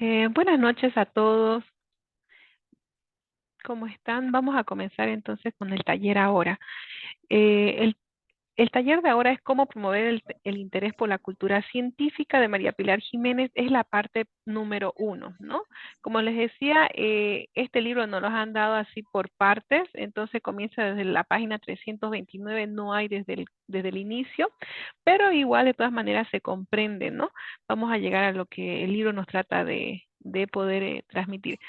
Buenas noches a todos. ¿Cómo están? Vamos a comenzar entonces con el taller ahora. El taller de ahora es cómo promover el interés por la cultura científica de María Pilar Jiménez. Es la parte número 1, ¿no? Como les decía, este libro nos lo han dado así por partes, entonces comienza desde la página 329, no hay desde el inicio, pero igual de todas maneras se comprende, ¿no? Vamos a llegar a lo que el libro nos trata de poder transmitir.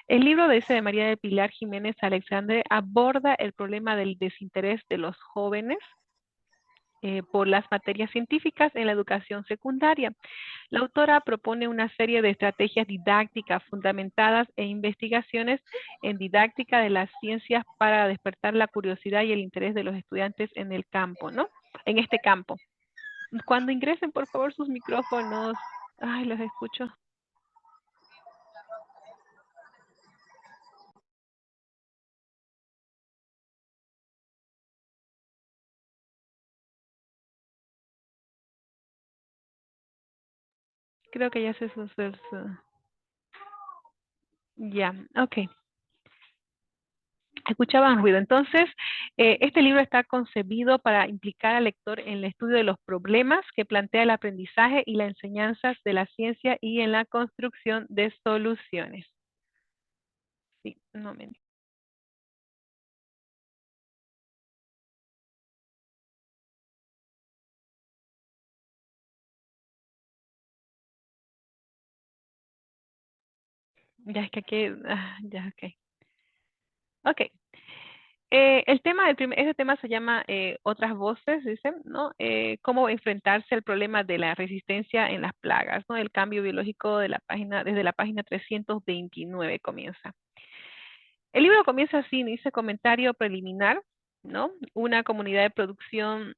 El libro de ese de María de Pilar Jiménez Alexandre aborda el problema del desinterés de los jóvenes por las materias científicas en la educación secundaria. La autora propone una serie de estrategias didácticas fundamentadas en investigaciones en didáctica de las ciencias para despertar la curiosidad y el interés de los estudiantes en el campo, ¿no? En este campo. Cuando ingresen, por favor, sus micrófonos. Ay, los escucho. Creo que ya se sucedió. Ya, ok. Escuchaban ruido. Entonces, este libro está concebido para implicar al lector en el estudio de los problemas que plantea el aprendizaje y las enseñanzas de la ciencia y en la construcción de soluciones. Sí, un momento. Ya es que aquí, ya, ok. Ok. El tema ese tema se llama Otras voces, dicen, ¿no? Cómo enfrentarse al problema de la resistencia en las plagas, ¿no? El cambio biológico de la página, desde la página 329 comienza. El libro comienza así, dice comentario preliminar, ¿no? Una comunidad de producción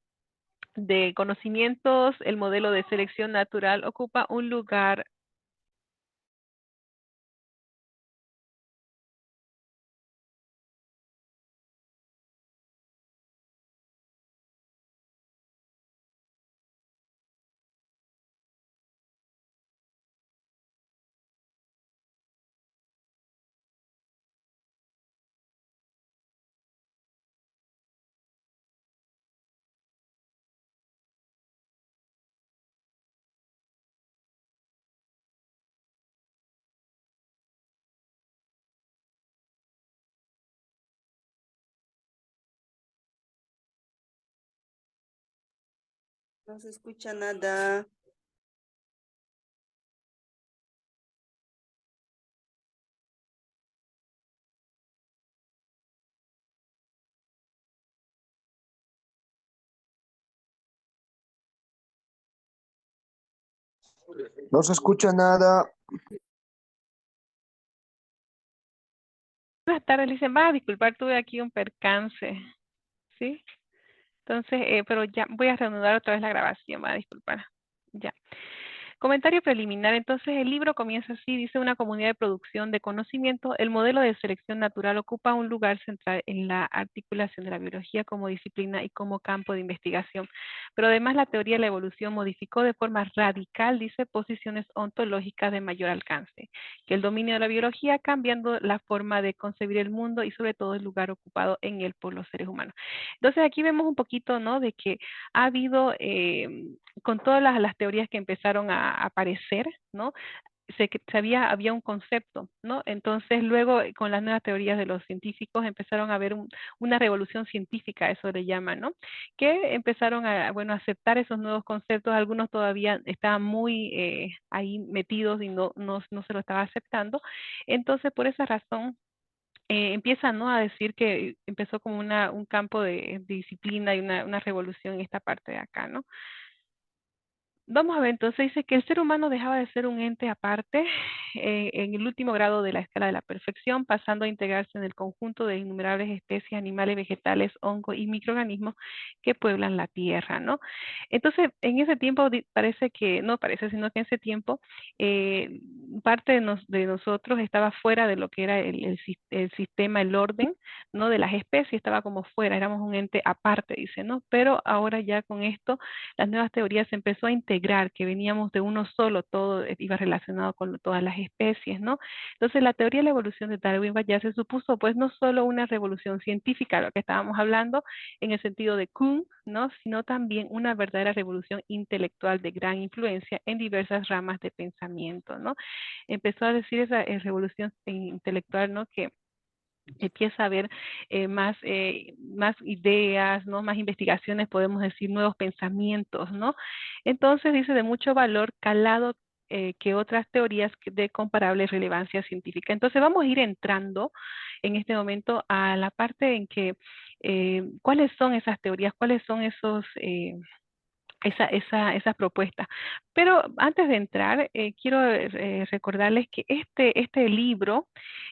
de conocimientos, el modelo de selección natural ocupa un lugar. No se escucha nada. No se escucha nada. Buenas tardes, le dicen, va a disculpar, tuve aquí un percance, ¿sí? Entonces, pero ya voy a reanudar otra vez la grabación, va a disculpar. Ya. Comentario preliminar. Entonces, el libro comienza así, dice una comunidad de producción de conocimiento. El modelo de selección natural ocupa un lugar central en la articulación de la biología como disciplina y como campo de investigación. Pero además la teoría de la evolución modificó de forma radical, dice, posiciones ontológicas de mayor alcance, que el dominio de la biología cambiando la forma de concebir el mundo y sobre todo el lugar ocupado en él por los seres humanos. Entonces, aquí vemos un poquito, ¿no?, de que ha habido con todas las teorías que empezaron a aparecer, ¿no? Había un concepto, ¿no? Entonces luego con las nuevas teorías de los científicos empezaron a haber una revolución científica, eso le llaman, ¿no? Que empezaron a, bueno, aceptar esos nuevos conceptos, algunos todavía estaban muy ahí metidos y no se lo estaba aceptando. Entonces por esa razón empiezan, ¿no?, a decir que empezó como un campo de disciplina y una revolución en esta parte de acá, ¿no? Vamos a ver, entonces dice que el ser humano dejaba de ser un ente aparte en el último grado de la escala de la perfección, pasando a integrarse en el conjunto de innumerables especies animales, vegetales, hongos y microorganismos que pueblan la Tierra, ¿no? Entonces, en ese tiempo parece que, no parece, sino que en ese tiempo parte de nosotros estaba fuera de lo que era el sistema, el orden, ¿no?, de las especies, estaba como fuera, éramos un ente aparte, dice, ¿no? Pero ahora ya con esto las nuevas teorías se empezó a integrar, que veníamos de uno solo, todo iba relacionado con todas las especies, ¿no? Entonces, la teoría de la evolución de Darwin-Bayes supuso, pues, no solo una revolución científica, lo que estábamos hablando en el sentido de Kuhn, ¿no? Sino también una verdadera revolución intelectual de gran influencia en diversas ramas de pensamiento, ¿no? Empezó a decir esa revolución intelectual, ¿no? Que empieza a haber más ideas, ¿no? Más investigaciones, podemos decir, nuevos pensamientos, ¿no? Entonces dice de mucho valor calado que otras teorías de comparable relevancia científica. Entonces vamos a ir entrando en este momento a la parte en que cuáles son esas teorías, cuáles son esas propuestas. Pero antes de entrar, quiero recordarles que este libro,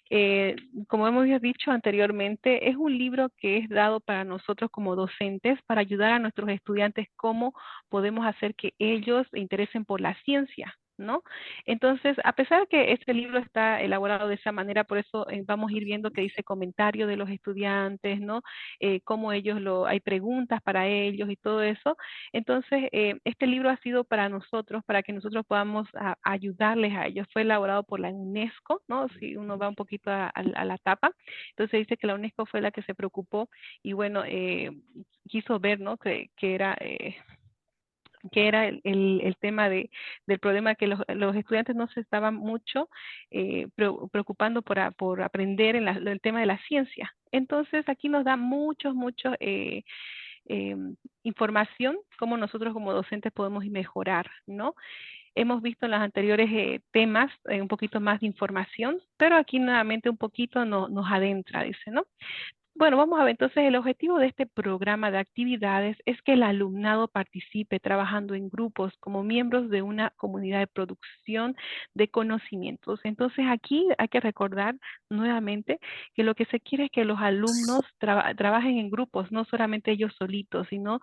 eh, como hemos dicho anteriormente, es un libro que es dado para nosotros como docentes para ayudar a nuestros estudiantes cómo podemos hacer que ellos se interesen por la ciencia, ¿no? Entonces, a pesar de que este libro está elaborado de esa manera, por eso vamos a ir viendo que dice comentario de los estudiantes, ¿no? Cómo hay preguntas para ellos y todo eso. Entonces, este libro ha sido para nosotros, para que nosotros podamos ayudarles a ellos. Fue elaborado por la UNESCO, ¿no? Si uno va un poquito a la tapa, entonces dice que la UNESCO fue la que se preocupó y bueno, quiso ver, ¿no? Que era el tema del problema que los estudiantes no se estaban mucho preocupando por aprender en el tema de la ciencia. Entonces, aquí nos da muchos eh, información, cómo nosotros como docentes podemos mejorar, ¿no? Hemos visto en los anteriores temas un poquito más de información, pero aquí nuevamente un poquito nos adentra, dice, ¿no? Bueno, vamos a ver, entonces el objetivo de este programa de actividades es que el alumnado participe trabajando en grupos como miembros de una comunidad de producción de conocimientos. Entonces aquí hay que recordar nuevamente que lo que se quiere es que los alumnos trabajen en grupos, no solamente ellos solitos, sino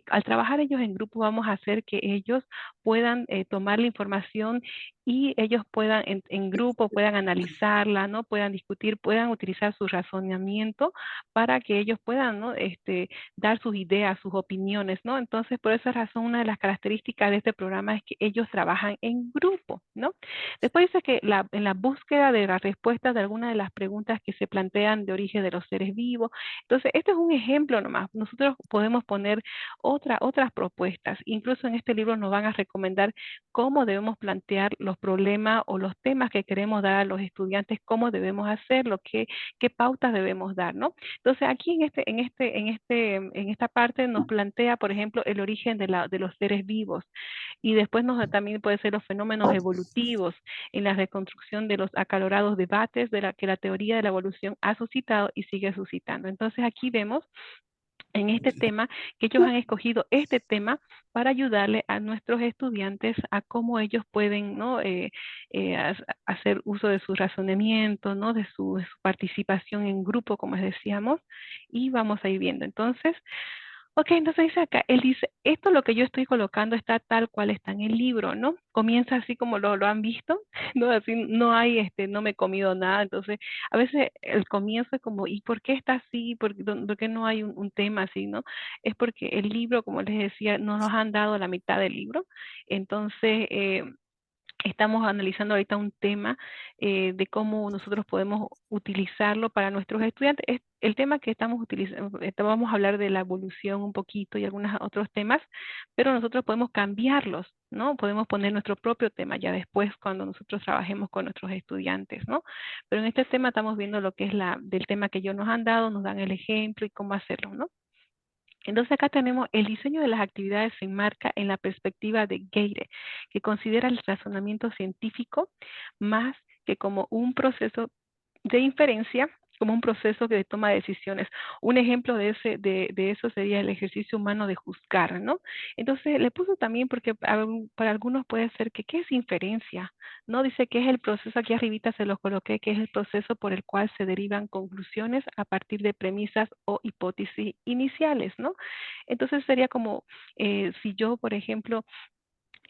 al trabajar ellos en grupo vamos a hacer que ellos puedan tomar la información y ellos puedan en grupo, puedan analizarla, ¿no? Puedan discutir, puedan utilizar su razonamiento para que ellos puedan, ¿no? Dar sus ideas, sus opiniones, ¿no? Entonces, por esa razón, una de las características de este programa es que ellos trabajan en grupo, ¿no? Después dice que en la búsqueda de las respuestas de algunas de las preguntas que se plantean de origen de los seres vivos. Entonces, este es un ejemplo nomás. Nosotros podemos poner otras propuestas. Incluso en este libro nos van a recomendar cómo debemos plantear los problemas o los temas que queremos dar a los estudiantes, cómo debemos hacerlo, qué pautas debemos dar, ¿no? Entonces aquí en esta parte nos plantea, por ejemplo, el origen de los seres vivos y después también puede ser los fenómenos evolutivos en la reconstrucción de los acalorados debates que la teoría de la evolución ha suscitado y sigue suscitando. Entonces aquí vemos en este tema, que ellos han escogido este tema para ayudarle a nuestros estudiantes a cómo ellos pueden, ¿no? Hacer uso de su razonamiento, ¿no? De su participación en grupo, como decíamos, y vamos a ir viendo. Entonces, ok, entonces dice acá, él dice, esto lo que yo estoy colocando está tal cual está en el libro, ¿no? Comienza así como lo han visto, ¿no? Así no hay, no me he comido nada, entonces a veces el comienzo es como, ¿y por qué está así? ¿Por qué no hay un tema así, no? Es porque el libro, como les decía, no nos han dado la mitad del libro, entonces estamos analizando ahorita un tema de cómo nosotros podemos utilizarlo para nuestros estudiantes. El tema que estamos utilizando, vamos a hablar de la evolución un poquito y algunos otros temas, pero nosotros podemos cambiarlos, ¿no? Podemos poner nuestro propio tema ya después cuando nosotros trabajemos con nuestros estudiantes, ¿no? Pero en este tema estamos viendo lo que es del tema que ellos nos han dado, nos dan el ejemplo y cómo hacerlo, ¿no? Entonces acá tenemos el diseño de las actividades se enmarca en la perspectiva de Geire, que considera el razonamiento científico más que como un proceso de inferencia, como un proceso de toma de decisiones. Un ejemplo de eso sería el ejercicio humano de juzgar, ¿no? Entonces le puso también porque para algunos puede ser que, ¿qué es inferencia? ¿No? Dice que es el proceso, aquí arribita se los coloqué, que es el proceso por el cual se derivan conclusiones a partir de premisas o hipótesis iniciales, ¿no? Entonces sería como si yo, por ejemplo,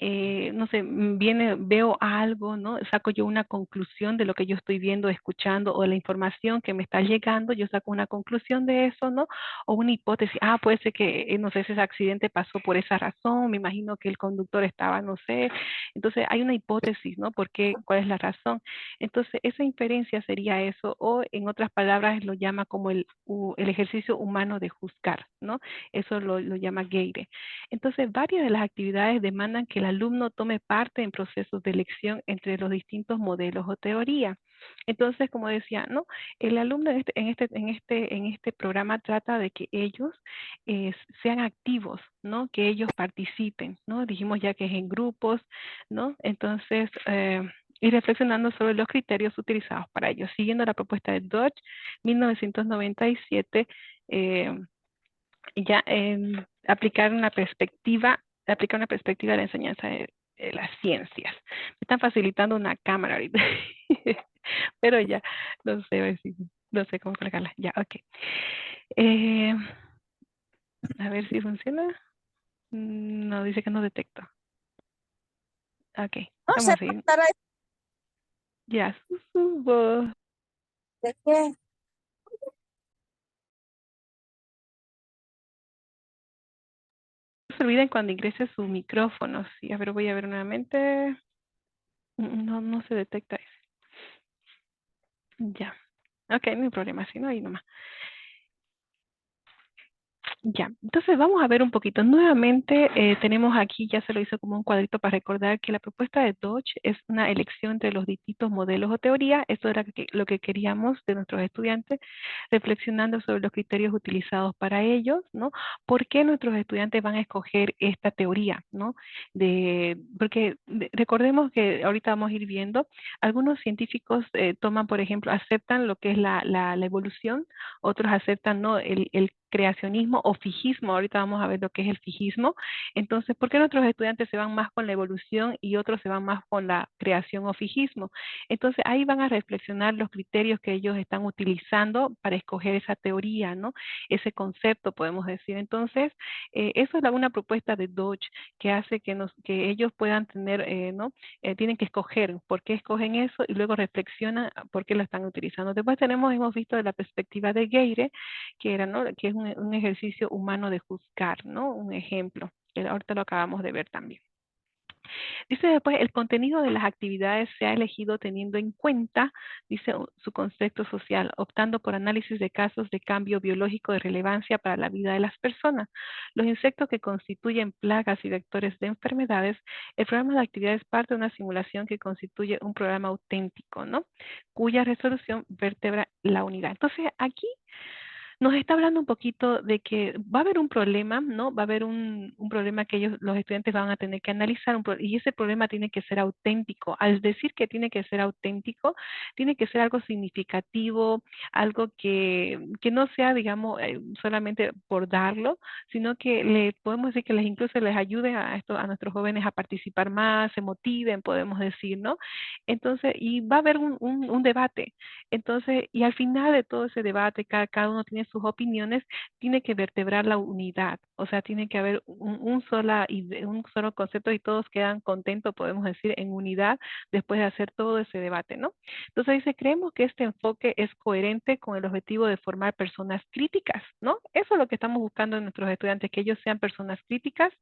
no sé, veo algo, ¿no? Saco yo una conclusión de lo que yo estoy viendo, escuchando, o la información que me está llegando, yo saco una conclusión de eso, ¿no? O una hipótesis, puede ser que, no sé, ese accidente pasó por esa razón, me imagino que el conductor estaba, no sé. Entonces, hay una hipótesis, ¿no? ¿Por qué? ¿Cuál es la razón? Entonces, esa inferencia sería eso, o en otras palabras, lo llama como el ejercicio humano de juzgar, ¿no? Eso lo llama Geire. Entonces, varias de las actividades demandan que el alumno tome parte en procesos de elección entre los distintos modelos o teorías. Entonces, como decía, ¿no? El alumno en este programa trata de que ellos sean activos, ¿no? Que ellos participen, ¿no? Dijimos ya que es en grupos, ¿no? Entonces, y reflexionando sobre los criterios utilizados para ello. Siguiendo la propuesta de Dodge, 1997, ya aplicar una perspectiva de la enseñanza de las ciencias. Me están facilitando una cámara ahorita, pero ya, no sé, a ver si, no sé cómo colocarla. Ya, ok. A ver si funciona. No, dice que no detecto. Ok, No sé, vamos a ir. pasará Ya, subo. de qué. No se olviden cuando ingrese su micrófono. Sí, a ver, voy a ver nuevamente. No, no se detecta ese. Ya. Ok, no hay problema, si no, ahí nomás. Ya, entonces vamos a ver un poquito. Nuevamente tenemos aquí, ya se lo hizo como un cuadrito para recordar que la propuesta de Dodge es una elección entre los distintos modelos o teorías. Eso era lo que queríamos de nuestros estudiantes, reflexionando sobre los criterios utilizados para ellos, ¿no? ¿Por qué nuestros estudiantes van a escoger esta teoría, ¿no? Porque recordemos que ahorita vamos a ir viendo, algunos científicos toman, por ejemplo, aceptan lo que es la evolución, otros aceptan, ¿no? El creacionismo o fijismo. Ahorita vamos a ver lo que es el fijismo. Entonces, ¿por qué nuestros estudiantes se van más con la evolución y otros se van más con la creación o fijismo? Entonces, ahí van a reflexionar los criterios que ellos están utilizando para escoger esa teoría, ¿no? Ese concepto, podemos decir. Entonces, eso es una propuesta de Dodge que hace que ellos puedan tener, ¿no? Tienen que escoger por qué escogen eso y luego reflexionan por qué lo están utilizando. Después hemos visto de la perspectiva de Geire, que era, ¿no? Que es un ejercicio humano de juzgar, ¿no? Un ejemplo, que ahorita lo acabamos de ver también. Dice después, el contenido de las actividades se ha elegido teniendo en cuenta, dice, su contexto social, optando por análisis de casos de cambio biológico de relevancia para la vida de las personas. Los insectos que constituyen plagas y vectores de enfermedades, el programa de actividades parte de una simulación que constituye un programa auténtico, ¿no? Cuya resolución vertebra la unidad. Entonces, aquí nos está hablando un poquito de que va a haber un problema, ¿no? Va a haber un problema que los estudiantes van a tener que analizar, y ese problema tiene que ser auténtico. Al decir que tiene que ser auténtico, tiene que ser algo significativo, algo que no sea, digamos, solamente por darlo, sino que le podemos decir que incluso les ayude a nuestros jóvenes a participar más, se motiven, podemos decir, ¿no? Entonces, y va a haber un debate. Entonces, y al final de todo ese debate, cada uno tiene sus opiniones, tiene que vertebrar la unidad, o sea, tiene que haber un solo concepto y todos quedan contentos, podemos decir, en unidad después de hacer todo ese debate, ¿no? Entonces dice, creemos que este enfoque es coherente con el objetivo de formar personas críticas, ¿no? Eso es lo que estamos buscando en nuestros estudiantes, que ellos sean personas críticas,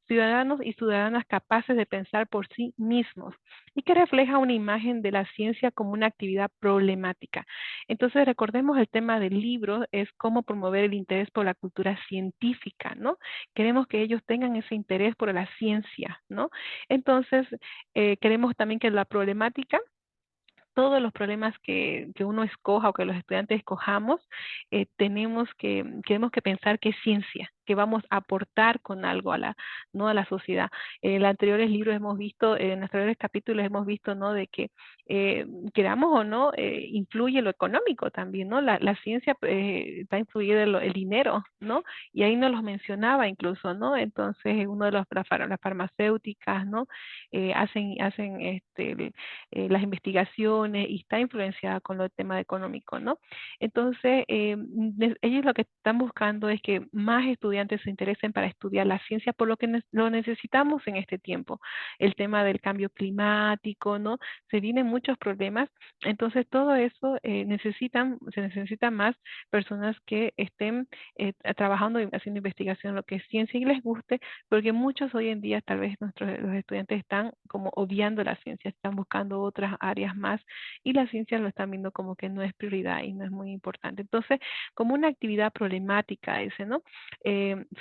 ciudadanos y ciudadanas capaces de pensar por sí mismos y que refleja una imagen de la ciencia como una actividad problemática. Entonces, recordemos el tema del libro es cómo promover el interés por la cultura científica, ¿no? Queremos que ellos tengan ese interés por la ciencia, ¿no? Entonces, queremos también que la problemática, todos los problemas que uno escoja o que los estudiantes escojamos, tenemos que pensar que es ciencia, que vamos a aportar con algo ¿no? a la sociedad. En los anteriores libros hemos visto, en los anteriores capítulos hemos visto, ¿no? De que queramos o no, influye lo económico también, ¿no? La ciencia va a influir el dinero, ¿no? Y ahí nos los mencionaba incluso, ¿no? Entonces, uno de las farmacéuticas, ¿no? Hacen las investigaciones y está influenciada con el tema económico, ¿no? Entonces, ellos lo que están buscando es que más estudiantes estudiantes se interesen para estudiar la ciencia por lo que lo necesitamos en este tiempo. El tema del cambio climático, ¿no? Se vienen muchos problemas, entonces todo eso se necesitan más personas que estén trabajando y haciendo investigación en lo que es ciencia y les guste, porque muchos hoy en día tal vez los estudiantes están como obviando la ciencia, están buscando otras áreas más y la ciencia lo están viendo como que no es prioridad y no es muy importante. Entonces, como una actividad problemática ese, ¿no?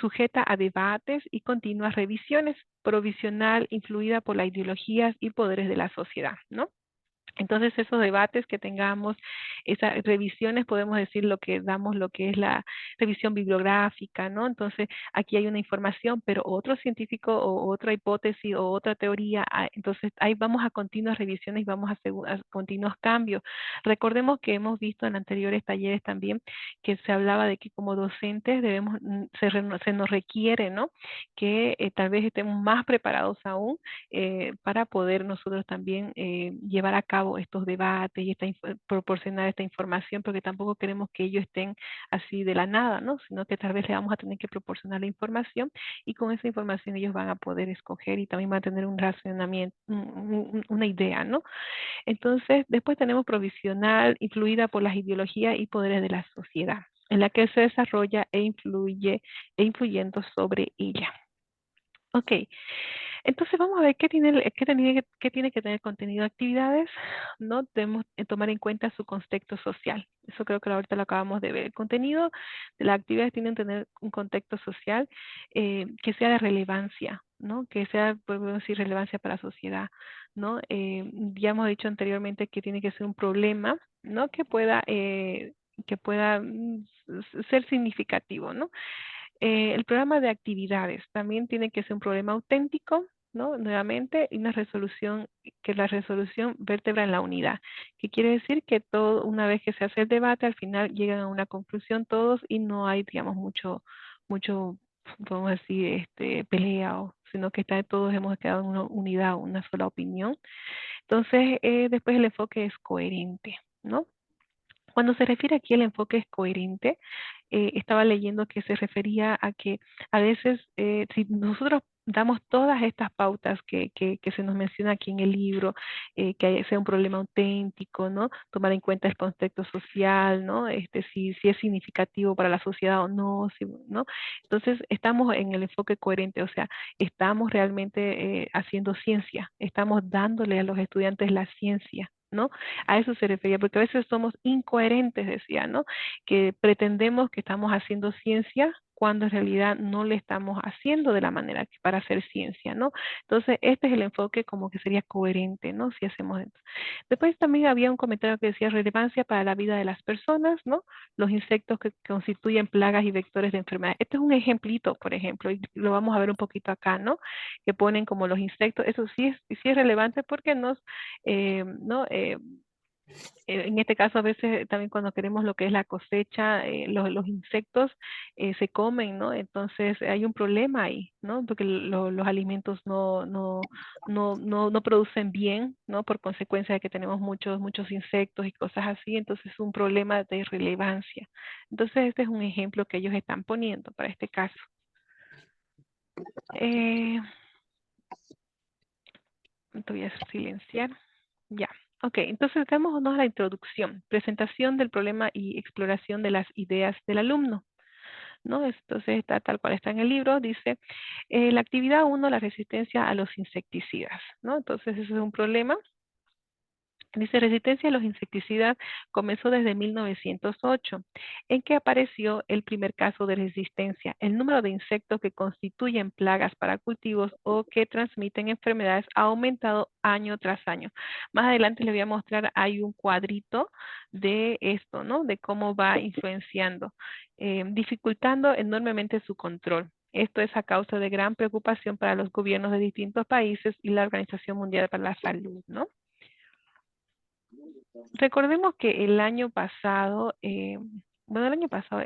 Sujeta a debates y continuas revisiones, provisional, influida por las ideologías y poderes de la sociedad, ¿no? Entonces, esos debates que tengamos, esas revisiones, podemos decir lo que damos, lo que es la revisión bibliográfica, ¿no? Entonces, aquí hay una información, pero otro científico o otra hipótesis o otra teoría, entonces ahí vamos a continuas revisiones y vamos a continuos cambios. Recordemos que hemos visto en anteriores talleres también que se hablaba de que como docentes debemos, se nos requiere, ¿no? Que tal vez estemos más preparados aún para poder nosotros también llevar a cabo estos debates y proporcionar esta información, porque tampoco queremos que ellos estén así de la nada, ¿no? Sino que tal vez le vamos a tener que proporcionar la información y con esa información ellos van a poder escoger y también van a tener un racionamiento, una idea, ¿no? Entonces, después tenemos provisional, influida por las ideologías y poderes de la sociedad, en la que se desarrolla influyendo sobre ella. Ok, entonces vamos a ver qué tiene que tener contenido de actividades, ¿no? Debemos tomar en cuenta su contexto social. Eso creo que ahorita lo acabamos de ver. El contenido de las actividades tienen que tener un contexto social que sea de relevancia, ¿no? Que sea, podemos decir, relevancia para la sociedad, ¿no? Ya hemos dicho anteriormente que tiene que ser un problema, ¿no? Que pueda ser significativo, ¿no? El programa de actividades también tiene que ser un problema auténtico, ¿no? Nuevamente, y una resolución, que la resolución vértebra en la unidad, que quiere decir que todo, una vez que se hace el debate, al final llegan a una conclusión todos y no hay, digamos, mucho, podemos decir, pelea, sino que todos hemos quedado en una unidad, una sola opinión. Entonces, después el enfoque es coherente, ¿no? Cuando se refiere aquí al enfoque es coherente, estaba leyendo que se refería a que a veces si nosotros damos todas estas pautas que se nos menciona aquí en el libro, que sea un problema auténtico, ¿no? Tomar en cuenta el contexto social, ¿no? Si es significativo para la sociedad o no, ¿no? Entonces, estamos en el enfoque coherente, o sea, estamos realmente haciendo ciencia, estamos dándole a los estudiantes la ciencia, ¿no? A eso se refería, porque a veces somos incoherentes, decía, ¿no? Que pretendemos que estamos haciendo ciencia cuando en realidad no le estamos haciendo de la manera que para hacer ciencia, ¿no? Entonces, este es el enfoque como que sería coherente, ¿no? Si hacemos esto. Después también había un comentario que decía relevancia para la vida de las personas, ¿no? Los insectos que constituyen plagas y vectores de enfermedad. Este es un ejemplito, por ejemplo, y lo vamos a ver un poquito acá, ¿no? Que ponen como los insectos, eso sí es relevante porque ¿no? En este caso, a veces también cuando queremos lo que es la cosecha, los insectos se comen, ¿no? Entonces hay un problema ahí, ¿no? Porque los alimentos no producen bien, ¿no? Por consecuencia de que tenemos muchos insectos y cosas así, entonces es un problema de relevancia. Entonces este es un ejemplo que ellos están poniendo para este caso. Te voy a silenciar. Ya. Ok, entonces démonos la introducción, presentación del problema y exploración de las ideas del alumno, ¿no? Entonces está tal cual está en el libro, dice, la actividad 1, la resistencia a los insecticidas, ¿no? Entonces ese es un problema. Dice, resistencia a los insecticidas comenzó desde 1908, en que apareció el primer caso de resistencia. El número de insectos que constituyen plagas para cultivos o que transmiten enfermedades ha aumentado año tras año. Más adelante les voy a mostrar, hay un cuadrito de esto, ¿no? De cómo va influenciando, dificultando enormemente su control. Esto es a causa de gran preocupación para los gobiernos de distintos países y la Organización Mundial para la Salud, ¿no? Recordemos que el año pasado, bueno, el año pasado,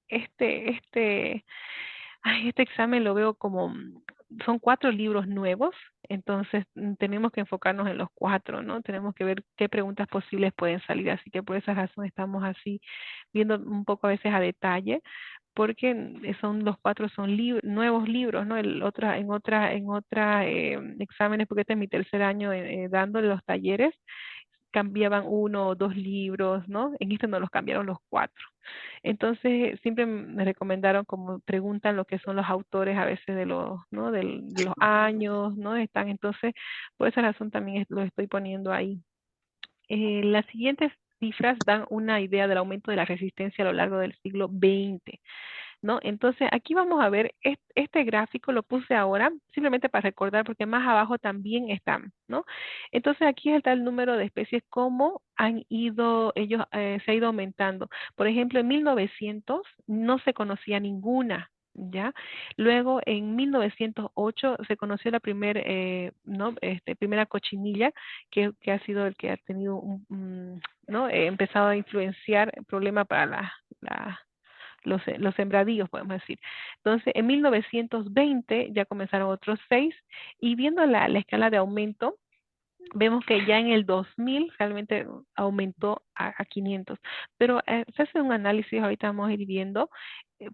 este examen lo veo como, son 4 libros nuevos, entonces tenemos que enfocarnos en los 4, ¿no? Tenemos que ver qué preguntas posibles pueden salir, así que por esa razón estamos así, viendo un poco a veces a detalle, porque son los 4 son nuevos libros, ¿no? En otra exámenes, porque este es mi tercer año dándole los talleres, cambiaban 1 o 2 libros, ¿no? En este no los cambiaron los 4. Entonces, siempre me recomendaron, como preguntan lo que son los autores a veces de los, ¿no? De los años, ¿no? Están, entonces, por esa razón también lo estoy poniendo ahí. Las siguientes cifras dan una idea del aumento de la resistencia a lo largo del siglo XX, ¿no? Entonces, aquí vamos a ver, este gráfico lo puse ahora, simplemente para recordar, porque más abajo también están, ¿no? Entonces, aquí está el número de especies, cómo han ido, se ha ido aumentando. Por ejemplo, en 1900 no se conocía ninguna, ¿ya? Luego, en 1908 se conoció la primera cochinilla, que ha sido el que ha tenido ¿no? Empezado a influenciar el problema para los sembradíos, podemos decir. Entonces, en 1920 ya comenzaron otros 6 y viendo la escala de aumento, vemos que ya en el 2000 realmente aumentó a 500. Pero se hace un análisis, ahorita vamos a ir viendo,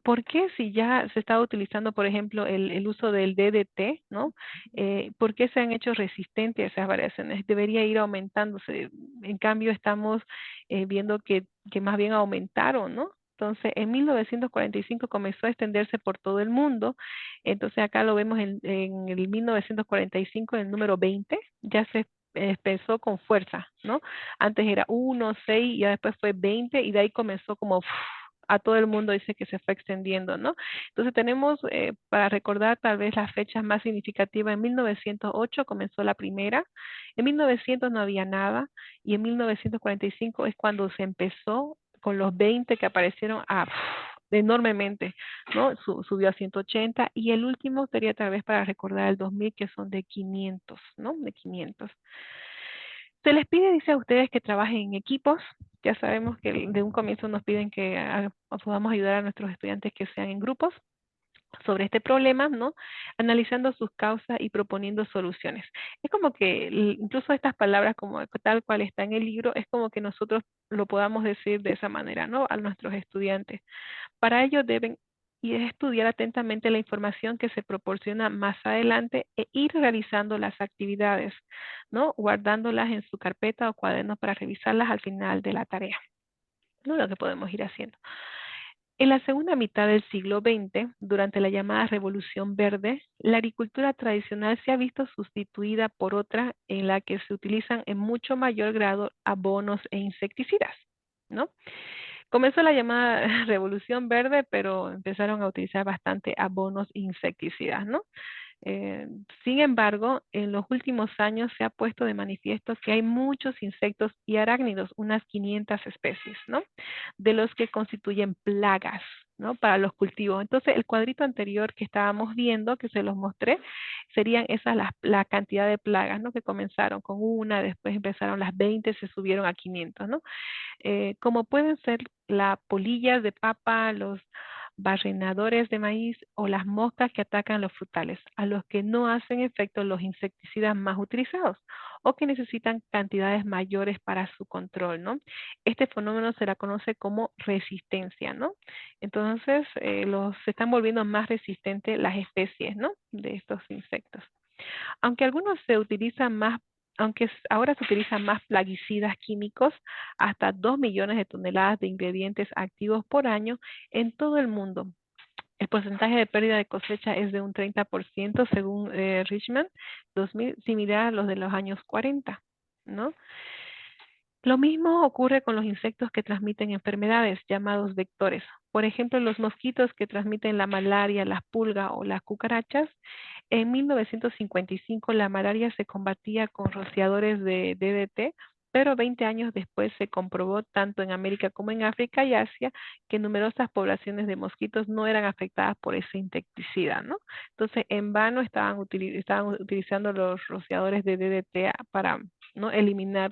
¿por qué si ya se está utilizando, por ejemplo, el uso del DDT, ¿no? ¿Por qué se han hecho resistentes esas variaciones? Debería ir aumentándose. En cambio, estamos viendo que más bien aumentaron, ¿no? Entonces, en 1945 comenzó a extenderse por todo el mundo. Entonces, acá lo vemos en el 1945, en el número 20, ya se empezó con fuerza, ¿no? Antes era 1, 6, y ya después fue 20, y de ahí comenzó como a todo el mundo dice que se fue extendiendo, ¿no? Entonces tenemos, para recordar tal vez las fechas más significativas, en 1908 comenzó la primera, en 1900 no había nada, y en 1945 es cuando se empezó con los 20 que aparecieron enormemente, ¿no? Subió a 180, y el último sería tal vez para recordar el 2000, que son de 500, ¿no? De 500. Se les pide, dice a ustedes, que trabajen en equipos. Ya sabemos que de un comienzo nos piden que podamos ayudar a nuestros estudiantes que sean en grupos sobre este problema, ¿no? Analizando sus causas y proponiendo soluciones. Es como que incluso estas palabras, como tal cual está en el libro, es como que nosotros lo podamos decir de esa manera, ¿no? A nuestros estudiantes. Para ello deben estudiar atentamente la información que se proporciona más adelante e ir realizando las actividades, ¿no? Guardándolas en su carpeta o cuaderno para revisarlas al final de la tarea, ¿no? Lo que podemos ir haciendo. En la segunda mitad del siglo XX, durante la llamada Revolución Verde, la agricultura tradicional se ha visto sustituida por otra en la que se utilizan en mucho mayor grado abonos e insecticidas, ¿no? Comenzó la llamada Revolución Verde, pero empezaron a utilizar bastante abonos e insecticidas, ¿no? Sin embargo, en los últimos años se ha puesto de manifiesto que hay muchos insectos y arácnidos, unas 500 especies, ¿no? De los que constituyen plagas, ¿no? Para los cultivos. Entonces, el cuadrito anterior que estábamos viendo, que se los mostré, serían esas la cantidad de plagas, ¿no? Que comenzaron con una, después empezaron las 20, se subieron a 500, ¿no? Como pueden ser las polillas de papa, los barrenadores de maíz o las moscas que atacan los frutales, a los que no hacen efecto los insecticidas más utilizados o que necesitan cantidades mayores para su control, ¿no? Este fenómeno se la conoce como resistencia, ¿no? Entonces, se están volviendo más resistentes las especies, ¿no? De estos insectos. Aunque algunos se utilizan más, aunque ahora se utilizan más plaguicidas químicos, hasta 2 millones de toneladas de ingredientes activos por año en todo el mundo. El porcentaje de pérdida de cosecha es de un 30% según Richmond 2000, similar a los de los años 40, ¿no? Lo mismo ocurre con los insectos que transmiten enfermedades llamados vectores. Por ejemplo, los mosquitos que transmiten la malaria, las pulgas o las cucarachas. En 1955 la malaria se combatía con rociadores de DDT, pero 20 años después se comprobó tanto en América como en África y Asia que numerosas poblaciones de mosquitos no eran afectadas por ese insecticida, ¿no? Entonces, en vano estaban utilizando los rociadores de DDT para, ¿no?, eliminar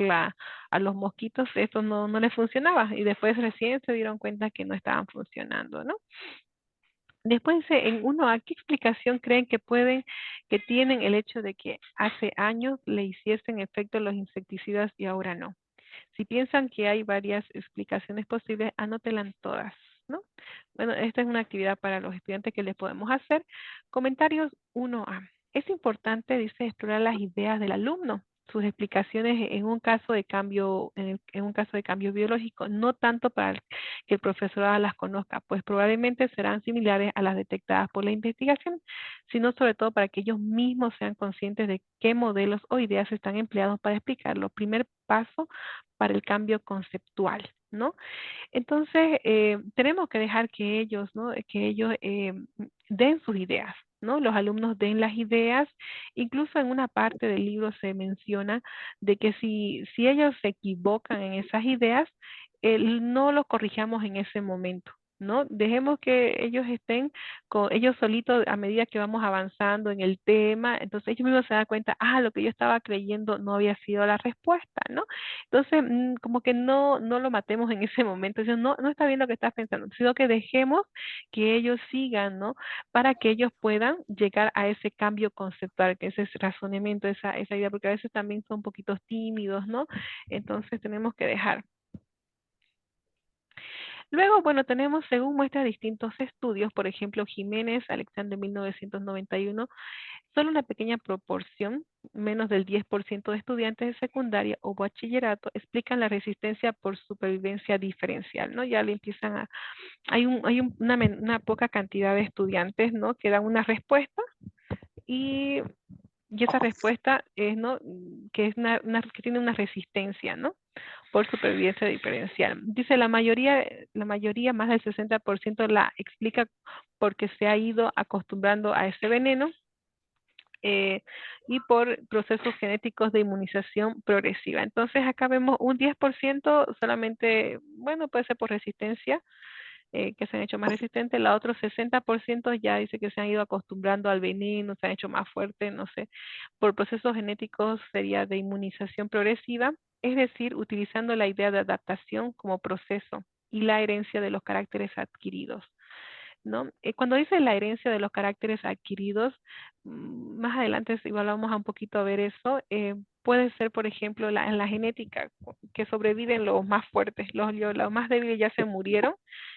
a los mosquitos. Esto no les funcionaba y después recién se dieron cuenta que no estaban funcionando, ¿no? Después, ¿qué explicación creen que tienen el hecho de que hace años le hiciesen efecto los insecticidas y ahora no? Si piensan que hay varias explicaciones posibles, anótenlas todas, ¿no? Bueno, esta es una actividad para los estudiantes que les podemos hacer. Comentarios 1A. Es importante, dice, explorar las ideas del alumno, sus explicaciones en un caso de cambio, en un caso de cambio biológico, no tanto para que el profesorado las conozca, pues probablemente serán similares a las detectadas por la investigación, sino sobre todo para que ellos mismos sean conscientes de qué modelos o ideas están empleados para explicarlo. Primer paso para el cambio conceptual, ¿no? Entonces, tenemos que dejar que ellos, ¿no? Que ellos den sus ideas, ¿no? Los alumnos den las ideas. Incluso en una parte del libro se menciona de que si ellos se equivocan en esas ideas, no los corrijamos en ese momento, ¿no? Dejemos que ellos estén con ellos solitos a medida que vamos avanzando en el tema. Entonces ellos mismos se dan cuenta, lo que yo estaba creyendo no había sido la respuesta, ¿no? Entonces, como que no lo matemos en ese momento. Entonces, no está bien lo que estás pensando, sino que dejemos que ellos sigan, ¿no? Para que ellos puedan llegar a ese cambio conceptual, que ese razonamiento, esa idea, porque a veces también son un poquito tímidos, ¿no? Entonces, tenemos que dejar. Luego, bueno, tenemos, según muestra distintos estudios, por ejemplo, Jiménez, Alexander, 1991, solo una pequeña proporción, menos del 10% de estudiantes de secundaria o bachillerato, explican la resistencia por supervivencia diferencial, ¿no? Ya le empiezan a, una poca cantidad de estudiantes, ¿no? Que dan una respuesta y, y esa respuesta es, ¿no? Que es que tiene una resistencia, ¿no? Por supervivencia diferencial. Dice la mayoría, más del 60% la explica porque se ha ido acostumbrando a ese veneno, y por procesos genéticos de inmunización progresiva. Entonces acá vemos un 10% solamente, bueno, puede ser por resistencia, que se han hecho más resistentes. La otro 60% ya dice que se han ido acostumbrando al veneno, se han hecho más fuertes, no sé. Por procesos genéticos sería de inmunización progresiva, es decir, utilizando la idea de adaptación como proceso y la herencia de los caracteres adquiridos, ¿no? Cuando dice la herencia de los caracteres adquiridos, más adelante igual vamos a un poquito a ver eso. Puede ser, por ejemplo, en la genética, que sobreviven los más fuertes, los más débiles ya se murieron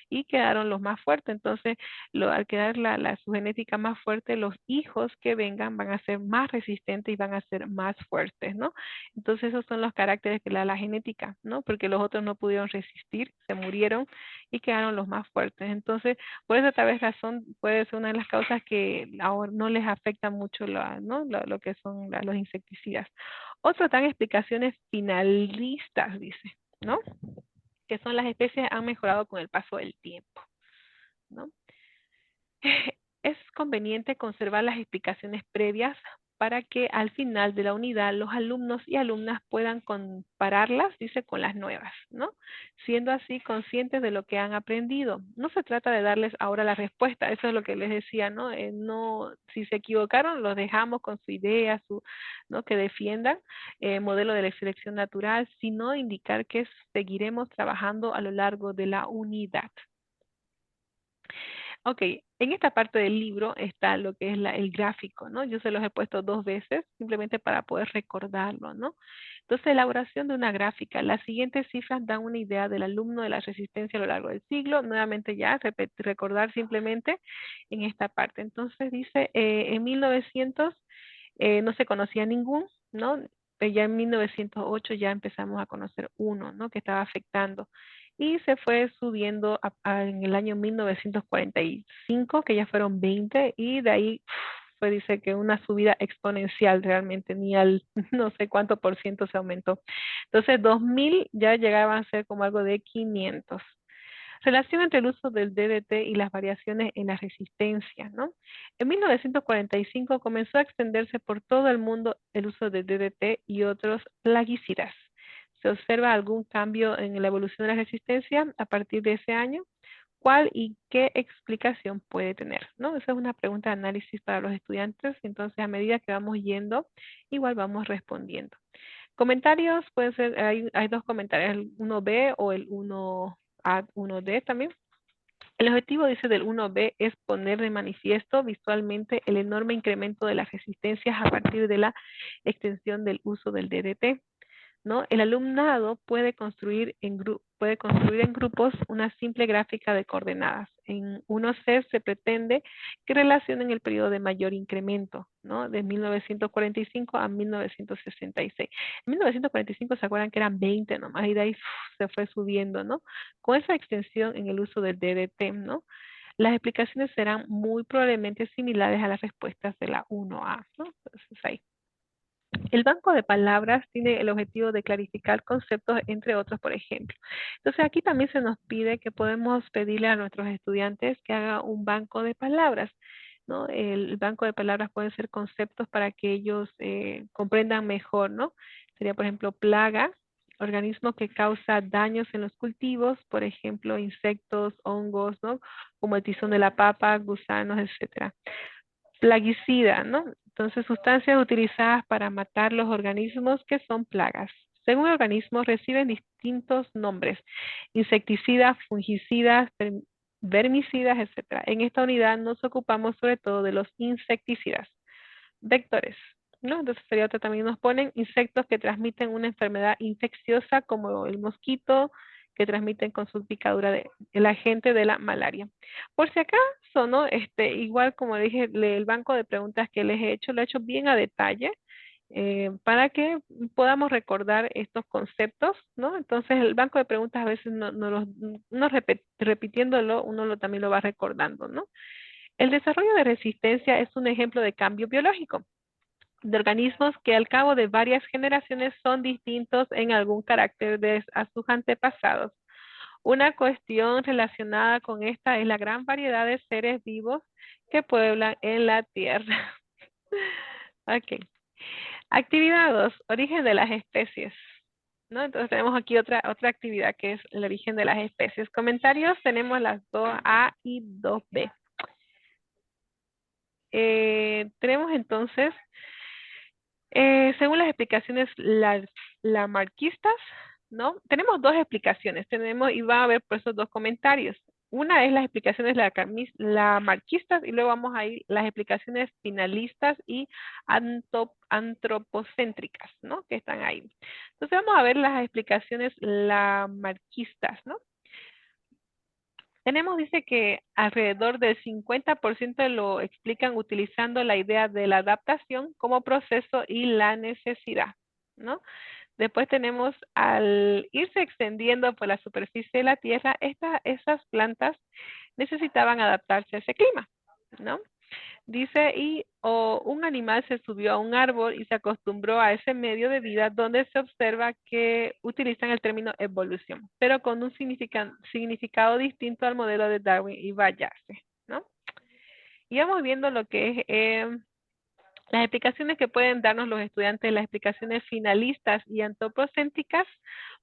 y quedaron los más fuertes. Entonces, al quedar su genética más fuerte, los hijos que vengan van a ser más resistentes y van a ser más fuertes, ¿no? Entonces, esos son los caracteres que le da la genética, ¿no? Porque los otros no pudieron resistir, se murieron y quedaron los más fuertes. Entonces, por esa tal vez razón puede ser una de las causas que ahora no les afecta mucho ¿no? lo que son los insecticidas. Otro dan explicaciones finalistas, dice, ¿no? Que son las especies han mejorado con el paso del tiempo, ¿no? Es conveniente conservar las explicaciones previas para que al final de la unidad los alumnos y alumnas puedan compararlas, dice, con las nuevas, ¿no? Siendo así conscientes de lo que han aprendido. No se trata de darles ahora la respuesta, eso es lo que les decía, ¿no? Si se equivocaron, los dejamos con su idea, ¿no? Que defiendan modelo de la selección natural, sino indicar que seguiremos trabajando a lo largo de la unidad. Ok, en esta parte del libro está lo que es el gráfico, ¿no? Yo se los he puesto 2 veces, simplemente para poder recordarlo, ¿no? Entonces, elaboración de una gráfica. Las siguientes cifras dan una idea del alumno de la resistencia a lo largo del siglo. Nuevamente ya, recordar simplemente en esta parte. Entonces dice, en 1900 no se conocía ningún, ¿no? Ya en 1908 ya empezamos a conocer uno, ¿no? Que estaba afectando. Y se fue subiendo en el año 1945, que ya fueron 20, y de ahí fue, dice que una subida exponencial realmente, ni al no sé cuánto por ciento se aumentó. Entonces, 2000 ya llegaban a ser como algo de 500. Relación entre el uso del DDT y las variaciones en la resistencia, ¿no? En 1945 comenzó a extenderse por todo el mundo el uso del DDT y otros plaguicidas. ¿Se observa algún cambio en la evolución de la resistencia a partir de ese año? ¿Cuál y qué explicación puede tener? ¿No? Esa es una pregunta de análisis para los estudiantes. Entonces, a medida que vamos yendo, igual vamos respondiendo. Comentarios, pueden ser, hay 2 comentarios, el 1B o el 1A, 1D también. El objetivo, dice, del 1B es poner de manifiesto visualmente el enorme incremento de las resistencias a partir de la extensión del uso del DDT. ¿no? El alumnado puede construir en grupos una simple gráfica de coordenadas. En 1C se pretende que relacionen el periodo de mayor incremento, ¿no? De 1945 a 1966. En 1945 se acuerdan que eran 20 nomás y de ahí se fue subiendo, ¿no? Con esa extensión en el uso del DDT, ¿no? Las explicaciones serán muy probablemente similares a las respuestas de la 1A, ¿no? Entonces ahí. El banco de palabras tiene el objetivo de clarificar conceptos, entre otros, por ejemplo. Entonces, aquí también se nos pide que podemos pedirle a nuestros estudiantes que haga un banco de palabras, ¿no? El banco de palabras puede ser conceptos para que ellos comprendan mejor, ¿no? Sería, por ejemplo, plaga, organismo que causa daños en los cultivos, por ejemplo, insectos, hongos, ¿no? Como el tizón de la papa, gusanos, etcétera. Plaguicida, ¿no? Entonces, sustancias utilizadas para matar los organismos que son plagas. Según organismos reciben distintos nombres: insecticidas, fungicidas, vermicidas, etc. En esta unidad nos ocupamos sobre todo de los insecticidas. Vectores, ¿no? Entonces sería otra, también nos ponen insectos que transmiten una enfermedad infecciosa como el mosquito, que transmiten con su picadura el agente de la malaria. Por si acaso, ¿no? Igual como dije, el banco de preguntas que les he hecho, lo he hecho bien a detalle, para que podamos recordar estos conceptos, ¿no? Entonces el banco de preguntas a veces repitiéndolo, también lo va recordando, ¿no? El desarrollo de resistencia es un ejemplo de cambio biológico de organismos que al cabo de varias generaciones son distintos en algún carácter a sus antepasados. Una cuestión relacionada con esta es la gran variedad de seres vivos que pueblan en la Tierra. Ok. Actividad 2, origen de las especies. ¿No? Entonces tenemos aquí otra actividad que es el origen de las especies. Comentarios, tenemos las 2A y 2B. Tenemos entonces, según las explicaciones lamarckistas, ¿no? Tenemos dos explicaciones, y va a haber por esos dos comentarios. Una es las explicaciones lamarckistas y luego vamos a ir las explicaciones finalistas y antropocéntricas, ¿no? Que están ahí. Entonces vamos a ver las explicaciones lamarckistas, ¿no? Tenemos, dice que alrededor del 50% lo explican utilizando la idea de la adaptación como proceso y la necesidad, ¿no? Después tenemos, al irse extendiendo por la superficie de la Tierra, esas plantas necesitaban adaptarse a ese clima, ¿no? Dice, un animal se subió a un árbol y se acostumbró a ese medio de vida donde se observa que utilizan el término evolución, pero con un significado distinto al modelo de Darwin y Bayarse, ¿no? Y vamos viendo lo que es las explicaciones que pueden darnos los estudiantes, las explicaciones finalistas y antropocéntricas,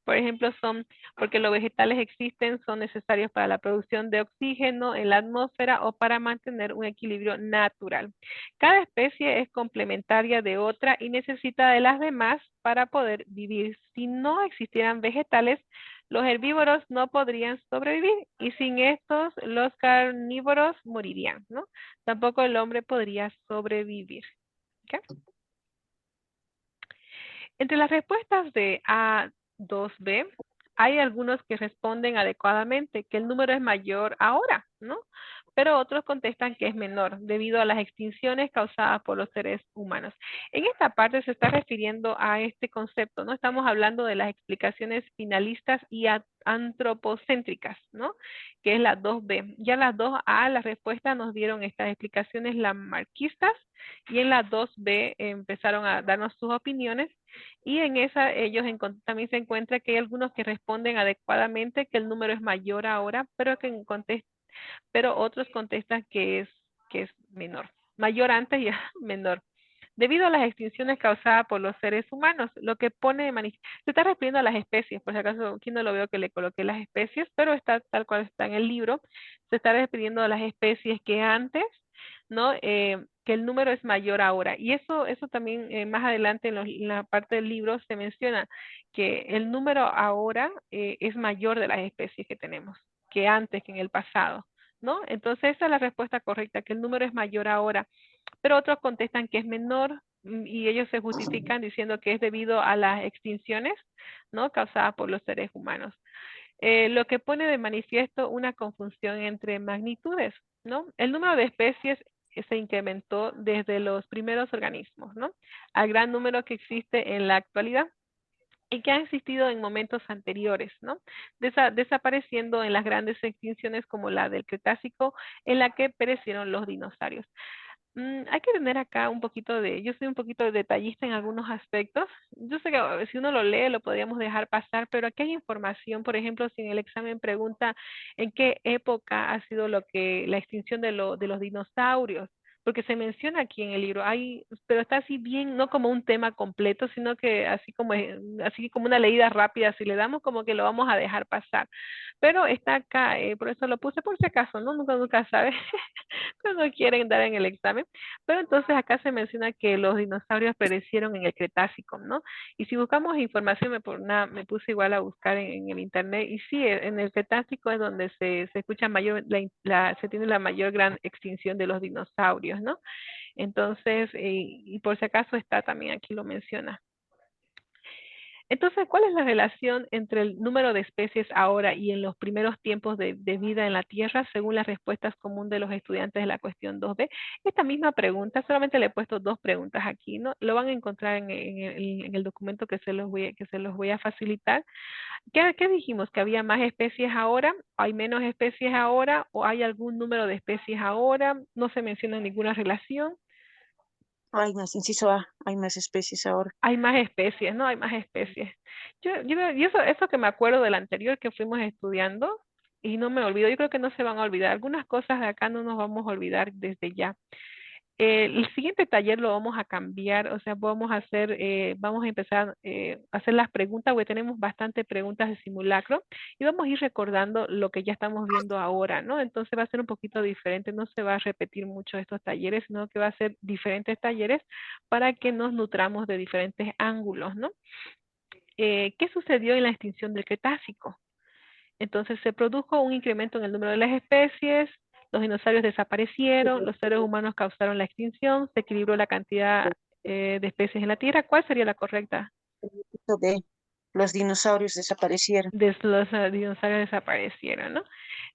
por ejemplo, son porque los vegetales existen, son necesarios para la producción de oxígeno en la atmósfera o para mantener un equilibrio natural. Cada especie es complementaria de otra y necesita de las demás para poder vivir. Si no existieran vegetales, los herbívoros no podrían sobrevivir y sin estos los carnívoros morirían, ¿no? Tampoco el hombre podría sobrevivir. ¿Okay? Entre las respuestas de A, 2B, hay algunos que responden adecuadamente, que el número es mayor ahora, ¿no? Pero otros contestan que es menor, debido a las extinciones causadas por los seres humanos. En esta parte se está refiriendo a este concepto, ¿no? Estamos hablando de las explicaciones finalistas y antropocéntricas, ¿no? Que es la 2B. Ya la 2A, las respuestas nos dieron estas explicaciones lamarckistas, y en la 2B empezaron a darnos sus opiniones, y en esa ellos también se encuentra que hay algunos que responden adecuadamente que el número es mayor ahora, pero otros contestan que es menor. Mayor antes y menor. Debido a las extinciones causadas por los seres humanos, lo que pone de manifiesto, se está refiriendo a las especies, por si acaso aquí no lo veo que le coloqué las especies, pero está tal cual está en el libro, se está refiriendo a las especies que antes, ¿no? Que el número es mayor ahora. Y eso también más adelante en la parte del libro se menciona que el número ahora es mayor de las especies que tenemos, que antes, que en el pasado, ¿no? Entonces esa es la respuesta correcta, que el número es mayor ahora. Pero otros contestan que es menor y ellos se justifican diciendo que es debido a las extinciones, ¿no? Causadas por los seres humanos. Lo que pone de manifiesto una confusión entre magnitudes, ¿no? El número de especies se incrementó desde los primeros organismos, ¿no? Al gran número que existe en la actualidad y que han existido en momentos anteriores, ¿no? Desapareciendo en las grandes extinciones como la del Cretácico, en la que perecieron los dinosaurios. Hay que tener acá un poquito yo soy un poquito detallista en algunos aspectos. Yo sé que si uno lo lee lo podríamos dejar pasar, pero aquí hay información, por ejemplo, si en el examen pregunta en qué época ha sido la extinción de los dinosaurios, porque se menciona aquí en el libro, pero está así bien, no como un tema completo, sino que así como una leída rápida, si le damos como que lo vamos a dejar pasar. Pero está acá, por eso lo puse por si acaso, ¿no? Nunca sabe cuando quieren dar en el examen. Pero entonces acá se menciona que los dinosaurios perecieron en el Cretácico, ¿no? Y si buscamos información, me puse igual a buscar en el internet, y sí, en el Cretácico es donde se escucha se tiene la mayor gran extinción de los dinosaurios, ¿no? Entonces, y por si acaso está también aquí lo menciona. Entonces, ¿cuál es la relación entre el número de especies ahora y en los primeros tiempos de vida en la Tierra, según las respuestas comunes de los estudiantes de la cuestión 2B? Esta misma pregunta, solamente le he puesto 2 preguntas aquí, ¿no? Lo van a encontrar en el documento que se los voy a facilitar. ¿Qué dijimos? ¿Que había más especies ahora? ¿Hay menos especies ahora? ¿O hay algún número de especies ahora? No se menciona ninguna relación. Hay más, inciso A, hay más especies ahora. Hay más especies, ¿no? Hay más especies. Y eso que me acuerdo del anterior que fuimos estudiando, y no me olvido, yo creo que no se van a olvidar. Algunas cosas de acá no nos vamos a olvidar desde ya. El siguiente taller lo vamos a cambiar, o sea, vamos a empezar a hacer las preguntas, porque tenemos bastantes preguntas de simulacro, y vamos a ir recordando lo que ya estamos viendo ahora, ¿no? Entonces va a ser un poquito diferente, no se va a repetir mucho estos talleres, sino que va a ser diferentes talleres para que nos nutramos de diferentes ángulos, ¿no? ¿Qué sucedió en la extinción del Cretácico? Entonces se produjo un incremento en el número de las especies, los dinosaurios desaparecieron, los seres humanos causaron la extinción, se equilibró la cantidad de especies en la Tierra. ¿Cuál sería la correcta? Inciso B, los dinosaurios desaparecieron. Los dinosaurios desaparecieron, ¿no?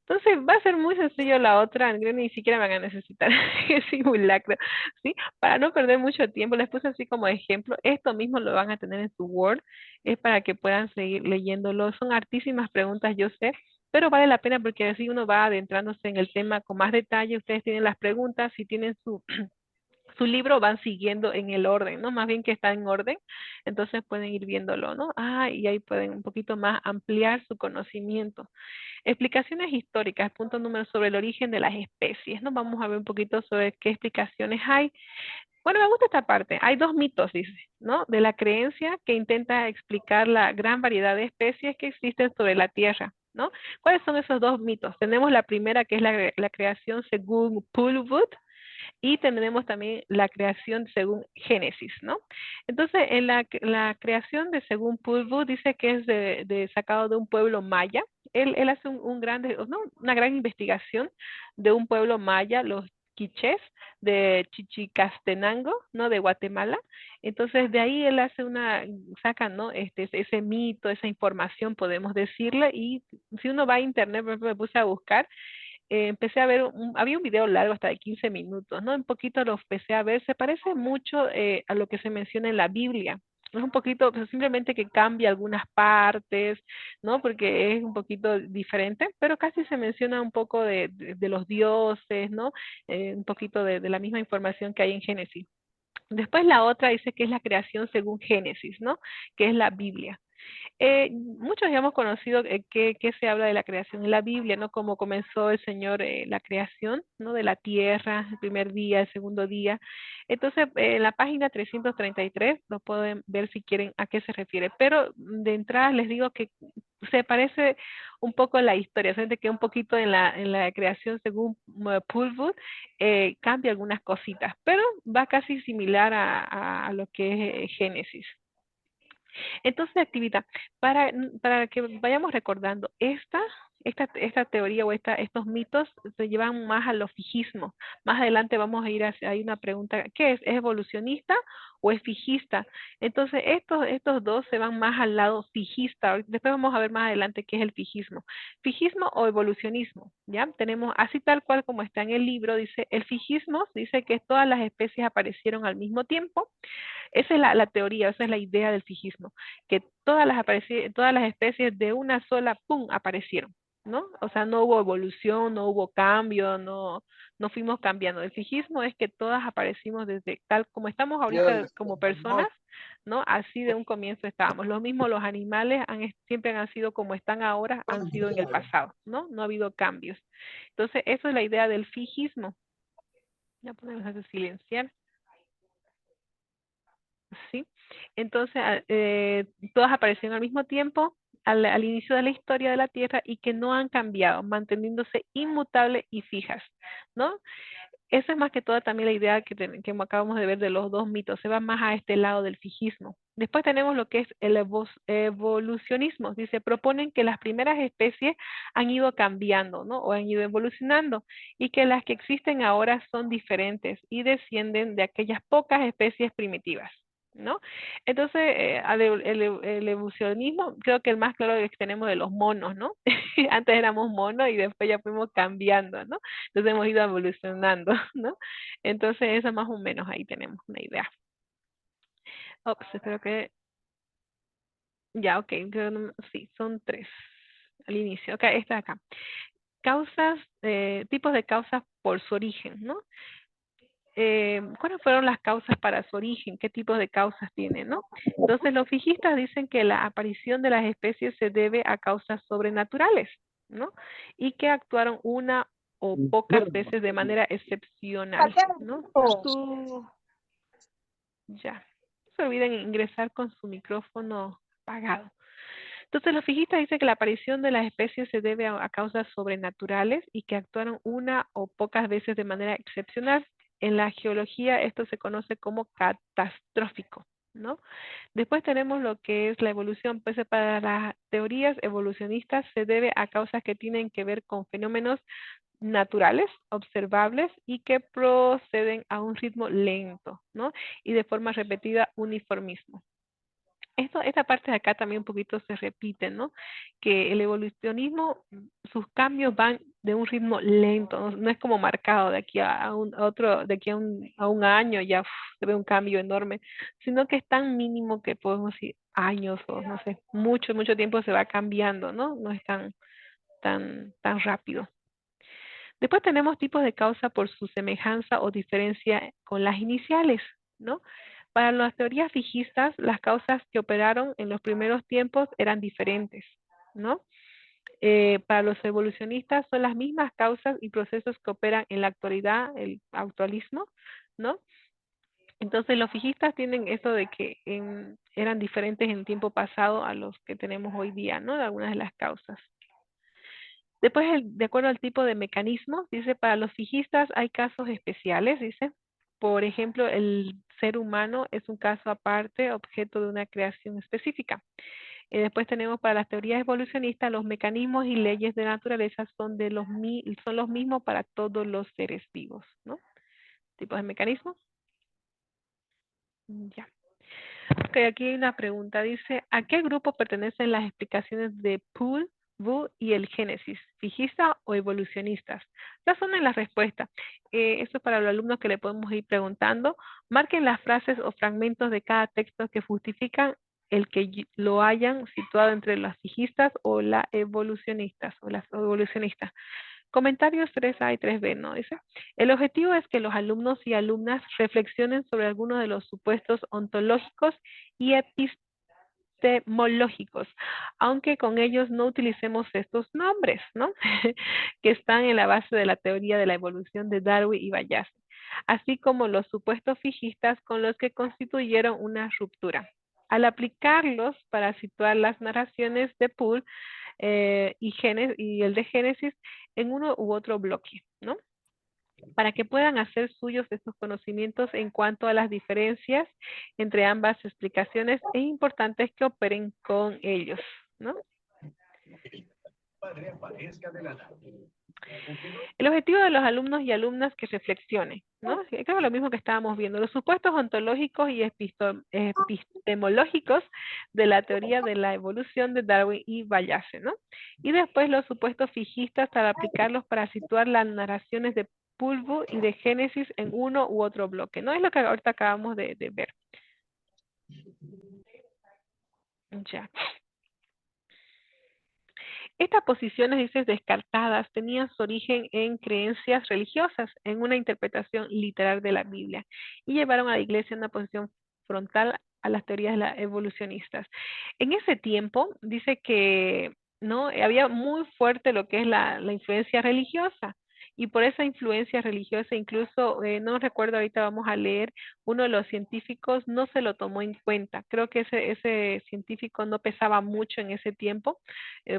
Entonces va a ser muy sencillo la otra, ni siquiera van a necesitar el simulacro, ¿sí? Para no perder mucho tiempo, les puse así como ejemplo, esto mismo lo van a tener en su Word, es para que puedan seguir leyéndolo. Son hartísimas preguntas, yo sé, pero vale la pena porque así uno va adentrándose en el tema con más detalle. Ustedes tienen las preguntas, si tienen su libro, van siguiendo en el orden, ¿no? Más bien que está en orden, entonces pueden ir viéndolo, ¿no? Y ahí pueden un poquito más ampliar su conocimiento. Explicaciones históricas, punto número sobre el origen de las especies, ¿no? Vamos a ver un poquito sobre qué explicaciones hay. Bueno, me gusta esta parte. Hay 2 mitos, dice, ¿no? De la creencia que intenta explicar la gran variedad de especies que existen sobre la Tierra, ¿no? ¿Cuáles son esos 2 mitos? Tenemos la primera, que es la creación según Paul Wood, y tenemos también la creación según Génesis, ¿no? Entonces, en la creación de según Pulvo dice que es sacado de un pueblo maya. Él hace una gran investigación de un pueblo maya, los quichés de Chichicastenango, ¿no? De Guatemala. Entonces, de ahí él saca, ¿no? Ese mito, esa información, podemos decirle, y si uno va a internet, por ejemplo, me puse a buscar, empecé a ver, había un video largo hasta de 15 minutos, ¿no? Un poquito lo empecé a ver, se parece mucho a lo que se menciona en la Biblia. Es un poquito, pues, simplemente que cambia algunas partes, ¿no? Porque es un poquito diferente, pero casi se menciona un poco de los dioses, ¿no? Un poquito de la misma información que hay en Génesis. Después la otra dice que es la creación según Génesis, ¿no? Que es la Biblia. Muchos ya hemos conocido que se habla de la creación en la Biblia, ¿no? Cómo comenzó el Señor la creación, ¿no? De la tierra, el primer día, el segundo día. Entonces, en la página 333 lo pueden ver si quieren a qué se refiere. Pero de entrada les digo que se parece un poco a la historia, solamente que un poquito en la creación según Pulwood cambia algunas cositas, pero va casi similar a lo que es Génesis. Entonces, actividad, para que vayamos recordando, esta teoría o estos mitos se llevan más a lo fijismo. Más adelante vamos a ir hay una pregunta, ¿qué es? ¿Es evolucionista o es fijista. Entonces, estos dos se van más al lado fijista. Después vamos a ver más adelante qué es el fijismo. Fijismo o evolucionismo, ¿ya? Tenemos así tal cual como está en el libro, dice, el fijismo dice que todas las especies aparecieron al mismo tiempo. Esa es la teoría, esa es la idea del fijismo, que todas las especies de una sola, ¡pum!, aparecieron, ¿no? O sea, no hubo evolución, no hubo cambio, no fuimos cambiando. El fijismo es que todas aparecimos desde tal como estamos ahorita como personas, ¿no? Así de un comienzo estábamos. Lo mismo los animales siempre han sido como están ahora, han sido en el pasado, ¿no? No ha habido cambios. Entonces, eso es la idea del fijismo. Ya podemos hacer silenciar. ¿Sí? Entonces, todas aparecieron al mismo tiempo, al inicio de la historia de la Tierra y que no han cambiado, manteniéndose inmutables y fijas, ¿no? Esa es más que todo también la idea que acabamos de ver de los dos mitos, se va más a este lado del fijismo. Después tenemos lo que es el evolucionismo. Dice, proponen que las primeras especies han ido cambiando, ¿no? O han ido evolucionando y que las que existen ahora son diferentes y descienden de aquellas pocas especies primitivas, ¿no? Entonces, el evolucionismo, creo que el más claro es que tenemos de los monos, ¿no? Antes éramos monos y después ya fuimos cambiando, ¿no? Entonces hemos ido evolucionando, ¿no? Entonces, eso más o menos ahí tenemos una idea. Ops, espero que... Ya, ok, sí, son 3 al inicio. Ok, esta de acá. Causas, tipos de causas por su origen, ¿no? ¿Cuáles fueron las causas para su origen? ¿Qué tipos de causas tiene, no? Entonces, los fijistas dicen que la aparición de las especies se debe a causas sobrenaturales, ¿no? Y que actuaron una o pocas veces de manera excepcional, ¿no? Ya. No se olviden ingresar con su micrófono apagado. Entonces, los fijistas dicen que la aparición de las especies se debe a causas sobrenaturales y que actuaron una o pocas veces de manera excepcional. En la geología esto se conoce como catastrófico, ¿no? Después tenemos lo que es la evolución, pues para las teorías evolucionistas se debe a causas que tienen que ver con fenómenos naturales, observables y que proceden a un ritmo lento, ¿no? Y de forma repetida uniformismo. Esta parte de acá también un poquito se repite, ¿no? Que el evolucionismo, sus cambios van de un ritmo lento, no es como marcado de aquí a otro, de aquí a un año ya se ve un cambio enorme, sino que es tan mínimo que podemos decir años o no sé, mucho tiempo se va cambiando, ¿no? No es tan rápido. Después tenemos tipos de causa por su semejanza o diferencia con las iniciales, ¿no? Para las teorías fijistas, las causas que operaron en los primeros tiempos eran diferentes, ¿no? Para los evolucionistas son las mismas causas y procesos que operan en la actualidad, el actualismo, ¿no? Entonces los fijistas tienen eso de que eran diferentes en el tiempo pasado a los que tenemos hoy día, ¿no? De algunas de las causas. Después, de acuerdo al tipo de mecanismo, dice, para los fijistas hay casos especiales, dice. Por ejemplo, el ser humano es un caso aparte, objeto de una creación específica. Después tenemos para las teorías evolucionistas, los mecanismos y leyes de naturaleza son los mismos para todos los seres vivos, ¿no? Tipos de mecanismos. Ya. Ok, aquí hay una pregunta. Dice, ¿a qué grupo pertenecen las explicaciones de Poole, Wu y el Génesis? ¿Fijista o evolucionistas? Razonen la respuesta. Esto es para los alumnos que le podemos ir preguntando. Marquen las frases o fragmentos de cada texto que justifican el que lo hayan situado entre las fijistas o las evolucionistas. Comentarios 3A y 3B, ¿no? Dice, el objetivo es que los alumnos y alumnas reflexionen sobre algunos de los supuestos ontológicos y epistemológicos, aunque con ellos no utilicemos estos nombres, ¿no? que están en la base de la teoría de la evolución de Darwin y Bayes, así como los supuestos fijistas con los que constituyeron una ruptura. Al aplicarlos para situar las narraciones de Poole y el de Génesis en uno u otro bloque, ¿no? Para que puedan hacer suyos estos conocimientos en cuanto a las diferencias entre ambas explicaciones, es importante que operen con ellos, ¿no? El objetivo de los alumnos y alumnas que reflexionen, ¿no? Creo que es lo mismo que estábamos viendo, los supuestos ontológicos y epistemológicos de la teoría de la evolución de Darwin y Wallace, ¿no? Y después los supuestos fijistas para aplicarlos para situar las narraciones de Pulvo y de Génesis en uno u otro bloque, ¿no? Es lo que ahorita acabamos de ver. Ya. Estas posiciones, dices, descartadas, tenían su origen en creencias religiosas, en una interpretación literal de la Biblia, y llevaron a la iglesia a una posición frontal a las teorías evolucionistas. En ese tiempo, dice que no había muy fuerte lo que es la influencia religiosa, y por esa influencia religiosa, incluso, no recuerdo, ahorita vamos a leer, uno de los científicos no se lo tomó en cuenta. Creo que ese científico no pesaba mucho en ese tiempo,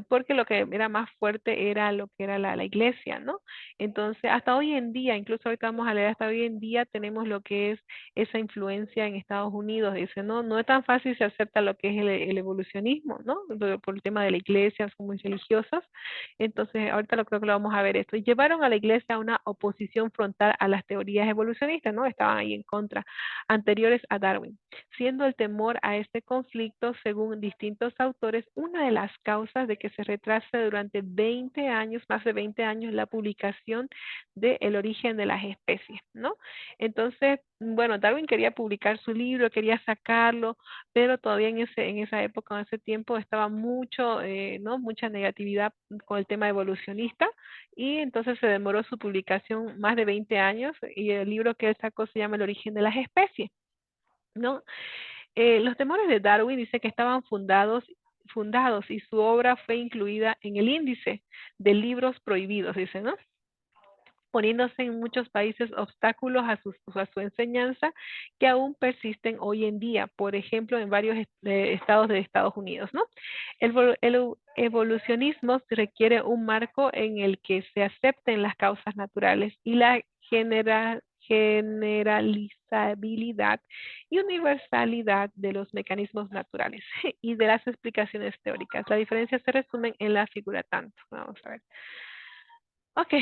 porque lo que era más fuerte era lo que era la iglesia, ¿no? Entonces, hasta hoy en día, incluso ahorita vamos a leer, hasta hoy en día tenemos lo que es esa influencia en Estados Unidos. Dice, no, no es tan fácil se acepta lo que es el evolucionismo, ¿no? Por el tema de la iglesia, son muy religiosas. Entonces, ahorita lo creo que lo vamos a ver esto. Y llevaron a la iglesia a una oposición frontal a las teorías evolucionistas, ¿no? Estaban ahí en contra, anteriores a Darwin, siendo el temor a este conflicto, según distintos autores, una de las causas de que se retrase durante 20 años, más de 20 años, la publicación de El origen de las especies, ¿no? Entonces, bueno, Darwin quería publicar su libro, quería sacarlo, pero todavía en esa época, en ese tiempo, estaba mucho, ¿no? Mucha negatividad con el tema evolucionista, y entonces se demoró su publicación más de 20 años, y el libro que él sacó se llama El origen de las especies, ¿no? Los temores de Darwin dice que estaban fundados y su obra fue incluida en el índice de libros prohibidos, dice, ¿no? Poniéndose en muchos países obstáculos a su enseñanza que aún persisten hoy en día, por ejemplo, en varios estados de Estados Unidos, ¿no? El evolucionismo requiere un marco en el que se acepten las causas naturales y la generalizabilidad y universalidad de los mecanismos naturales y de las explicaciones teóricas. La diferencia se resume en la figura tanto. Vamos a ver. Ok,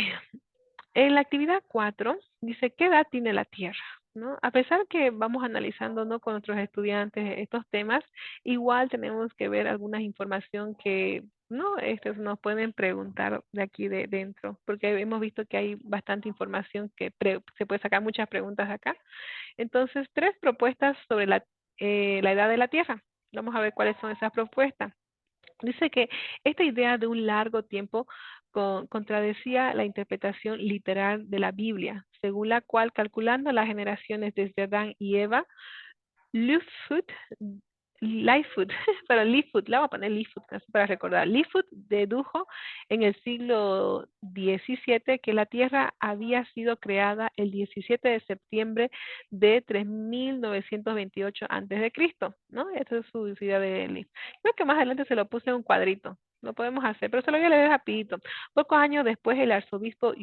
en la actividad 4 dice, ¿qué edad tiene la Tierra? ¿No? A pesar que vamos analizando, ¿no?, con nuestros estudiantes estos temas, igual tenemos que ver alguna información que no nos pueden preguntar de aquí de dentro, porque hemos visto que hay bastante información que se puede sacar muchas preguntas acá. Entonces, 3 propuestas sobre la edad de la Tierra. Vamos a ver cuáles son esas propuestas. Dice que esta idea de un largo tiempo contradecía la interpretación literal de la Biblia, según la cual, calculando las generaciones desde Adán y Eva, Lightfoot, para Lightfoot, le vamos a poner Lightfoot para recordar. Lightfoot dedujo en el siglo XVII que la Tierra había sido creada el 17 de septiembre de 3928 a.C., ¿no? Esa es su idea de Lightfoot. Creo que más adelante se lo puse en un cuadrito. Lo podemos hacer, pero se lo voy a leer rapidito. Pocos años después, el arzobispo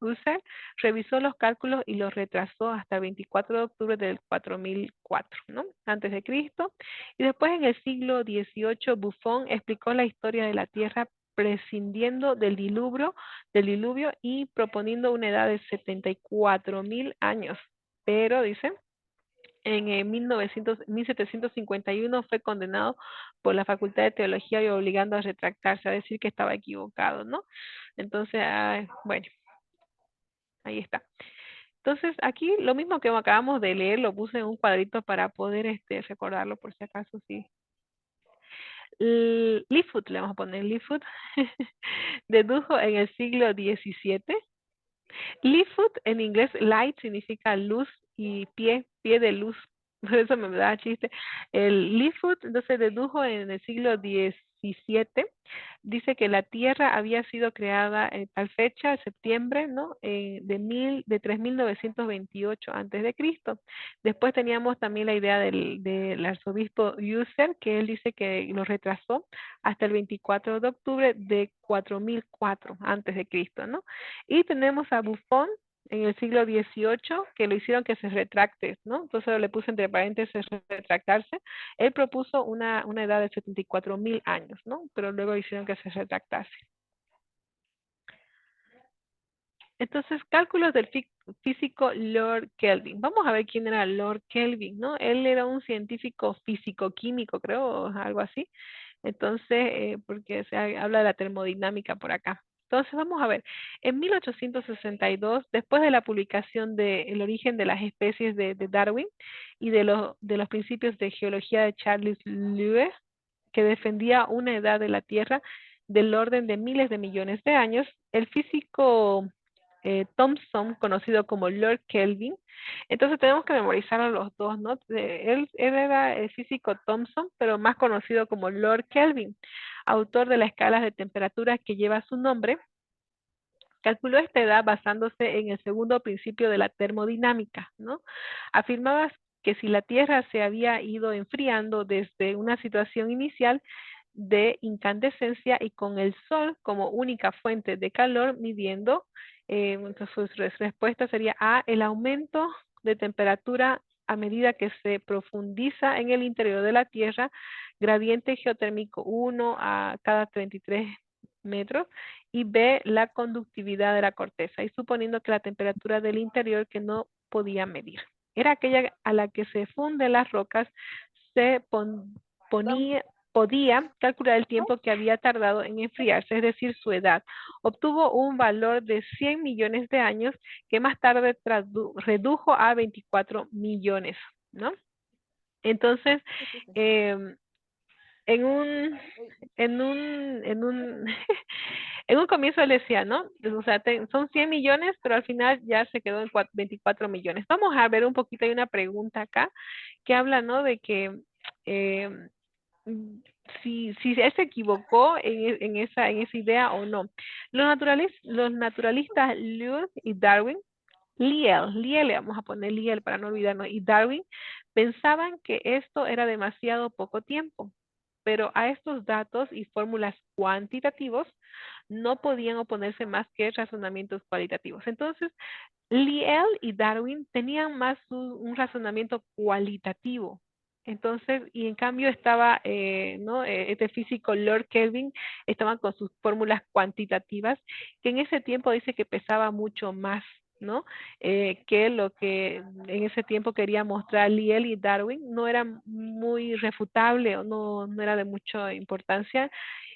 User revisó los cálculos y los retrasó hasta el 24 de octubre del 4004, ¿no? Antes de Cristo. Y después, en el siglo XVIII, Buffon explicó la historia de la Tierra prescindiendo del diluvio y proponiendo una edad de 74.000 años. Pero, dice, en 1751 fue condenado por la Facultad de Teología y obligando a retractarse, a decir que estaba equivocado, ¿no? Entonces, bueno, ahí está. Entonces, aquí lo mismo que acabamos de leer, lo puse en un cuadrito para poder recordarlo por si acaso, sí. Lightfoot, le vamos a poner Lightfoot, dedujo en el siglo XVII. Lightfoot en inglés, light significa luz y pie de luz. Por eso me da chiste. El Lightfoot entonces dedujo en el siglo XVII, dice que la Tierra había sido creada en tal fecha, septiembre, ¿no? De 3928 antes de Cristo. Después teníamos también la idea del arzobispo User, que él dice que lo retrasó hasta el 24 de octubre de 4004 antes de Cristo, ¿no? Y tenemos a Buffon en el siglo XVIII, que lo hicieron que se retracte, ¿no? Entonces le puse entre paréntesis retractarse. Él propuso una edad de 74.000 años, ¿no? Pero luego hicieron que se retractase. Entonces, cálculos del físico Lord Kelvin. Vamos a ver quién era Lord Kelvin, ¿no? Él era un científico físico-químico, creo, o algo así. Entonces, porque se habla de la termodinámica por acá. Entonces, vamos a ver. En 1862, después de la publicación de El origen de las especies de Darwin y de los principios de geología de Charles Lewis, que defendía una edad de la Tierra del orden de miles de millones de años, el físico Thomson, conocido como Lord Kelvin. Entonces tenemos que memorizar a los dos, ¿no? Él era el físico Thomson, pero más conocido como Lord Kelvin, autor de la escala de temperaturas que lleva su nombre. Calculó esta edad basándose en el segundo principio de la termodinámica, ¿no? Afirmaba que si la Tierra se había ido enfriando desde una situación inicial de incandescencia y con el Sol como única fuente de calor midiendo, entonces su respuesta sería A, el aumento de temperatura a medida que se profundiza en el interior de la Tierra, gradiente geotérmico 1 a cada 33 metros, y B, la conductividad de la corteza, y suponiendo que la temperatura del interior que no podía medir era aquella a la que se funden las rocas, se podía calcular el tiempo que había tardado en enfriarse, es decir, su edad. Obtuvo un valor de 100 millones de años que más tarde redujo a 24 millones, ¿no? Entonces, en un, en un comienzo él decía, ¿no? O sea, son 100 millones, pero al final ya se quedó en 24 millones. Vamos a ver un poquito, hay una pregunta acá que habla, ¿no? De que si él se equivocó en esa idea o no. Los naturalistas Lewis y Darwin, Liel, le vamos a poner Liel para no olvidarnos, y Darwin pensaban que esto era demasiado poco tiempo, pero a estos datos y fórmulas cuantitativos no podían oponerse más que razonamientos cualitativos. Entonces, Liel y Darwin tenían más un razonamiento cualitativo. Entonces, y en cambio estaba, ¿no? Este físico Lord Kelvin estaban con sus fórmulas cuantitativas, que en ese tiempo dice que pesaba mucho más, ¿no? Que lo que en ese tiempo quería mostrar Liel y Darwin no era muy refutable o no era de mucha importancia.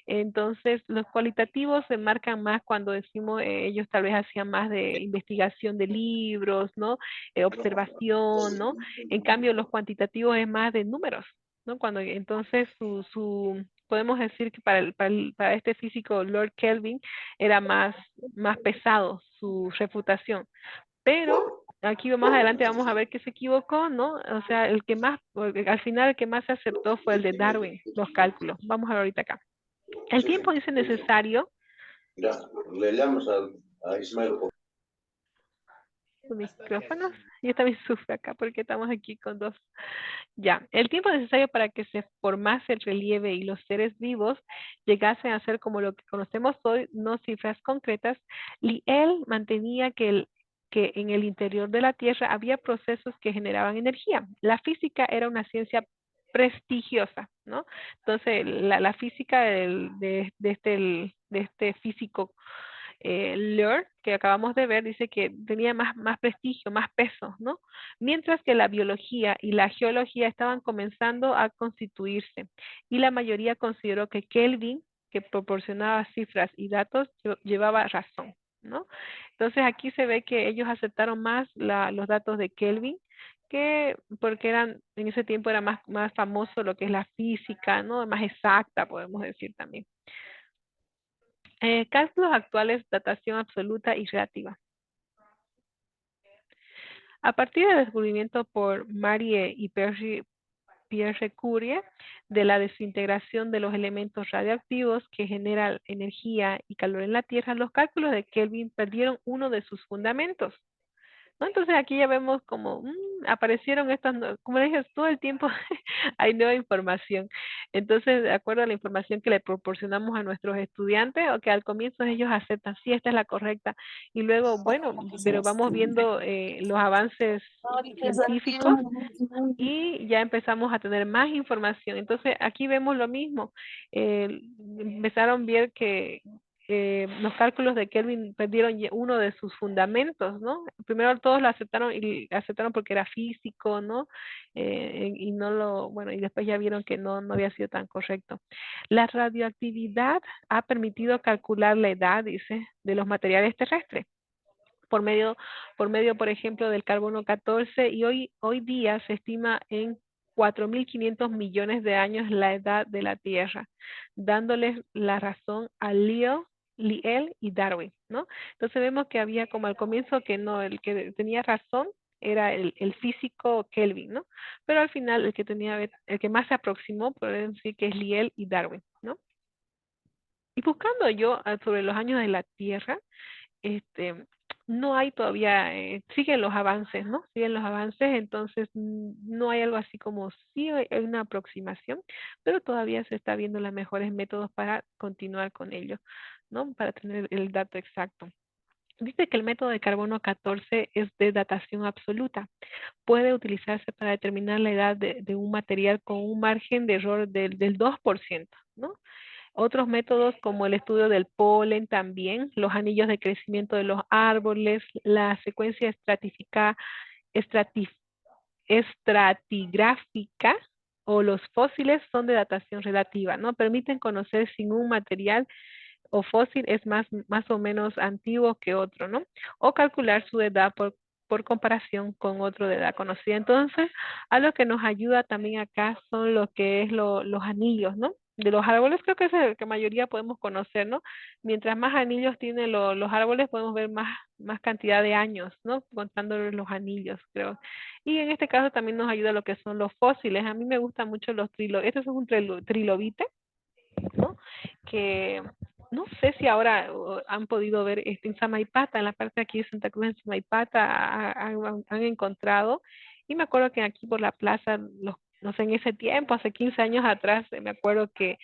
Entonces, los cualitativos se marcan más cuando decimos, ellos tal vez hacían más de investigación de libros, ¿no? Observación, ¿no? En cambio, los cuantitativos es más de números, ¿no? Cuando entonces podemos decir que para este físico Lord Kelvin era más pesado su refutación. Pero aquí más adelante vamos a ver que se equivocó, ¿no? O sea, al final el que más se aceptó fue el de Darwin, los cálculos. Vamos a ver ahorita acá. El tiempo dice necesario. Mira, le llamamos a Ismael. Los micrófonos. Yo también sufro acá porque estamos aquí con dos. Ya, el tiempo necesario para que se formase el relieve y los seres vivos llegasen a ser como lo que conocemos hoy, no cifras concretas, y él mantenía que en el interior de la Tierra había procesos que generaban energía. La física era una ciencia prestigiosa, ¿no? Entonces, la física de este físico Lord, que acabamos de ver, dice que tenía más prestigio, más peso, ¿no? Mientras que la biología y la geología estaban comenzando a constituirse, y la mayoría consideró que Kelvin, que proporcionaba cifras y datos, llevaba razón, ¿no? Entonces aquí se ve que ellos aceptaron más los datos de Kelvin, que porque en ese tiempo era más famoso lo que es la física, ¿no? Más exacta, podemos decir también. Cálculos actuales, datación absoluta y relativa. A partir del descubrimiento por Marie y Pierre Curie de la desintegración de los elementos radioactivos que generan energía y calor en la Tierra, los cálculos de Kelvin perdieron uno de sus fundamentos, ¿no? Entonces aquí ya vemos como aparecieron estas, como les dije, todo el tiempo hay nueva información. Entonces, de acuerdo a la información que le proporcionamos a nuestros estudiantes, o que al comienzo ellos aceptan, sí, esta es la correcta, y luego, bueno, pero vamos viendo los avances científicos y ya empezamos a tener más información. Entonces, aquí vemos lo mismo. Empezaron a ver que los cálculos de Kelvin perdieron uno de sus fundamentos, ¿no? Primero todos lo aceptaron y aceptaron porque era físico, ¿no? Y no lo, bueno, y después ya vieron que no había sido tan correcto. La radioactividad ha permitido calcular la edad, dice, de los materiales terrestres por medio, por ejemplo, del carbono 14 y hoy día se estima en 4.500 millones de años la edad de la Tierra, dándoles la razón a Lyell y Darwin, ¿no? Entonces vemos que había como al comienzo que no, el que tenía razón era el físico Kelvin, ¿no? Pero al final el que más se aproximó, podemos decir que es Lyell y Darwin, ¿no? Y buscando yo sobre los años de la Tierra, este, no hay todavía, siguen los avances, ¿no? Siguen los avances, entonces no hay algo así como sí hay una aproximación, pero todavía se está viendo los mejores métodos para continuar con ello, ¿no? Para tener el dato exacto. Dice que el método de carbono 14 es de datación absoluta. Puede utilizarse para determinar la edad de un material con un margen de error del 2%, ¿no? Otros métodos como el estudio del polen también, los anillos de crecimiento de los árboles, la secuencia estratigráfica o los fósiles son de datación relativa, ¿no? Permiten conocer si un material o fósil es más o menos antiguo que otro, ¿no? O calcular su edad por comparación con otro de edad conocida. Entonces, algo que nos ayuda también acá son lo que es los anillos, ¿no? De los árboles creo que es el que mayoría podemos conocer, ¿no? Mientras más anillos tienen los árboles, podemos ver más cantidad de años, ¿no? Contando los anillos, creo. Y en este caso también nos ayuda lo que son los fósiles. A mí me gustan mucho los trilobites. Este es un trilobite, ¿no? Que no sé si ahora han podido ver en Samaipata, en la parte de aquí de Santa Cruz, en Samaipata, han encontrado, y me acuerdo que aquí por la plaza, no sé, en ese tiempo, hace 15 años atrás, me acuerdo que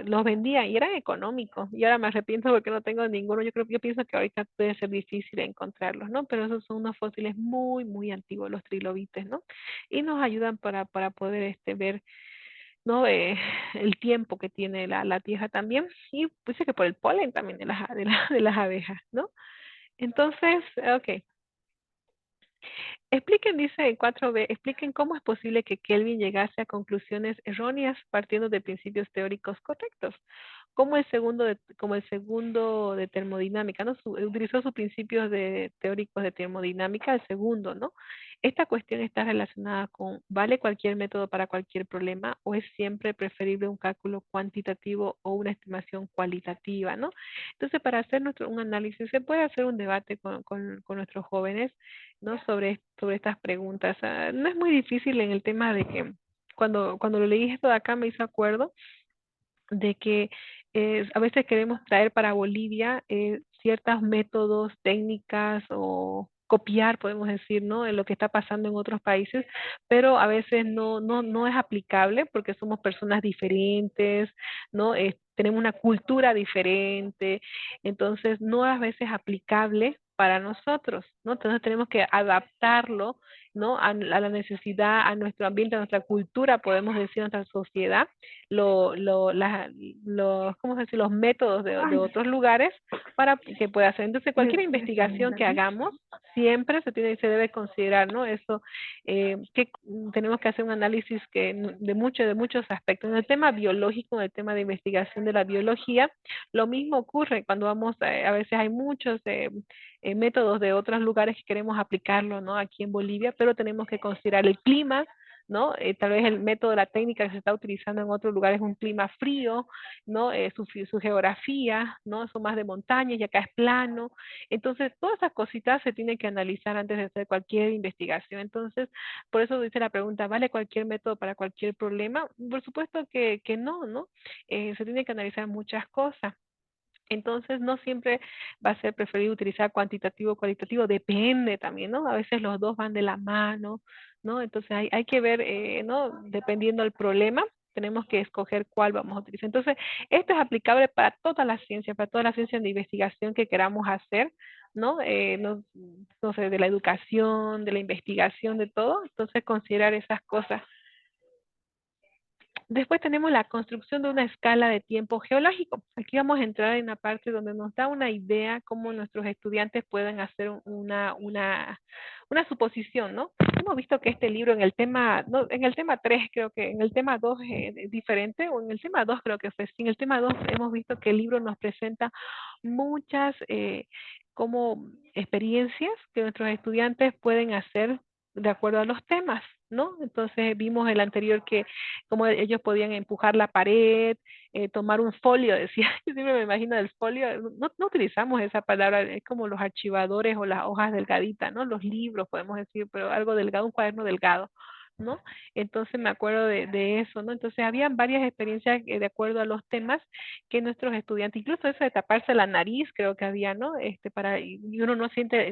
los vendían y eran económicos, y ahora me arrepiento porque no tengo ninguno, yo pienso que ahorita puede ser difícil encontrarlos, ¿no? Pero esos son unos fósiles muy, muy antiguos, los trilobites, ¿no? Y nos ayudan para poder ver, ¿no? El tiempo que tiene la tierra también, y pues que por el polen también de las abejas, ¿no? Entonces, ok. Expliquen, dice en 4B, expliquen cómo es posible que Kelvin llegase a conclusiones erróneas partiendo de principios teóricos correctos. Como el segundo de termodinámica, ¿no? Utilizó sus principios teóricos de termodinámica, el segundo, ¿no? Esta cuestión está relacionada con, ¿vale cualquier método para cualquier problema o es siempre preferible un cálculo cuantitativo o una estimación cualitativa, ¿no? Entonces, para hacer un análisis, se puede hacer un debate con nuestros jóvenes, ¿no? Sobre estas preguntas. No es muy difícil en el tema de que cuando lo leí esto de acá me hizo acuerdo de que a veces queremos traer para Bolivia ciertos métodos, técnicas o copiar, podemos decir, ¿no? En lo que está pasando en otros países, pero a veces no es aplicable porque somos personas diferentes, ¿no? Tenemos una cultura diferente, entonces no es a veces aplicable para nosotros, ¿no? Entonces tenemos que adaptarlo, ¿no? A la necesidad, a nuestro ambiente, a nuestra cultura, podemos decir, a nuestra sociedad, ¿cómo se dice? Los métodos de otros lugares para que pueda hacer. Entonces, cualquier investigación que hagamos, siempre se debe considerar, ¿no? Eso, que tenemos que hacer un análisis de muchos aspectos. En el tema biológico, en el tema de investigación de la biología, lo mismo ocurre cuando vamos, a veces hay muchos métodos de otros lugares que queremos aplicarlo, ¿no? Aquí en Bolivia, pero tenemos que considerar el clima, ¿no? Tal vez el método, la técnica que se está utilizando en otro lugar es un clima frío, ¿no? Su geografía, ¿no? Son más de montañas y acá es plano. Entonces, todas esas cositas se tienen que analizar antes de hacer cualquier investigación. Entonces, por eso dice la pregunta, ¿vale cualquier método para cualquier problema? Por supuesto que no, ¿no? Se tiene que analizar muchas cosas. Entonces, no siempre va a ser preferible utilizar cuantitativo o cualitativo, depende también, ¿no? A veces los dos van de la mano, ¿no? Entonces, hay que ver, ¿no? Dependiendo del problema, tenemos que escoger cuál vamos a utilizar. Entonces, esto es aplicable para todas las ciencias, para todas las ciencias de investigación que queramos hacer, ¿no? No sé, de la educación, de la investigación, de todo. Entonces, considerar esas cosas. Después tenemos la construcción de una escala de tiempo geológico. Aquí vamos a entrar en una parte donde nos da una idea cómo nuestros estudiantes pueden hacer una suposición, ¿no? Hemos visto que este libro en el tema, no, en el tema 3 creo que, en el tema 2 es diferente, o en el tema 2 creo que fue, sí, en el tema 2 hemos visto que el libro nos presenta muchas como experiencias que nuestros estudiantes pueden hacer de acuerdo a los temas, ¿no? Entonces vimos el anterior que como ellos podían empujar la pared, tomar un folio, decía, yo siempre me imagino el folio, no utilizamos esa palabra, es como los archivadores o las hojas delgaditas, ¿no? Los libros, podemos decir, pero algo delgado, un cuaderno delgado, ¿no? Entonces me acuerdo de eso, ¿no? Entonces habían varias experiencias de acuerdo a los temas que nuestros estudiantes, incluso eso de taparse la nariz, creo que había, ¿no? Y uno no siente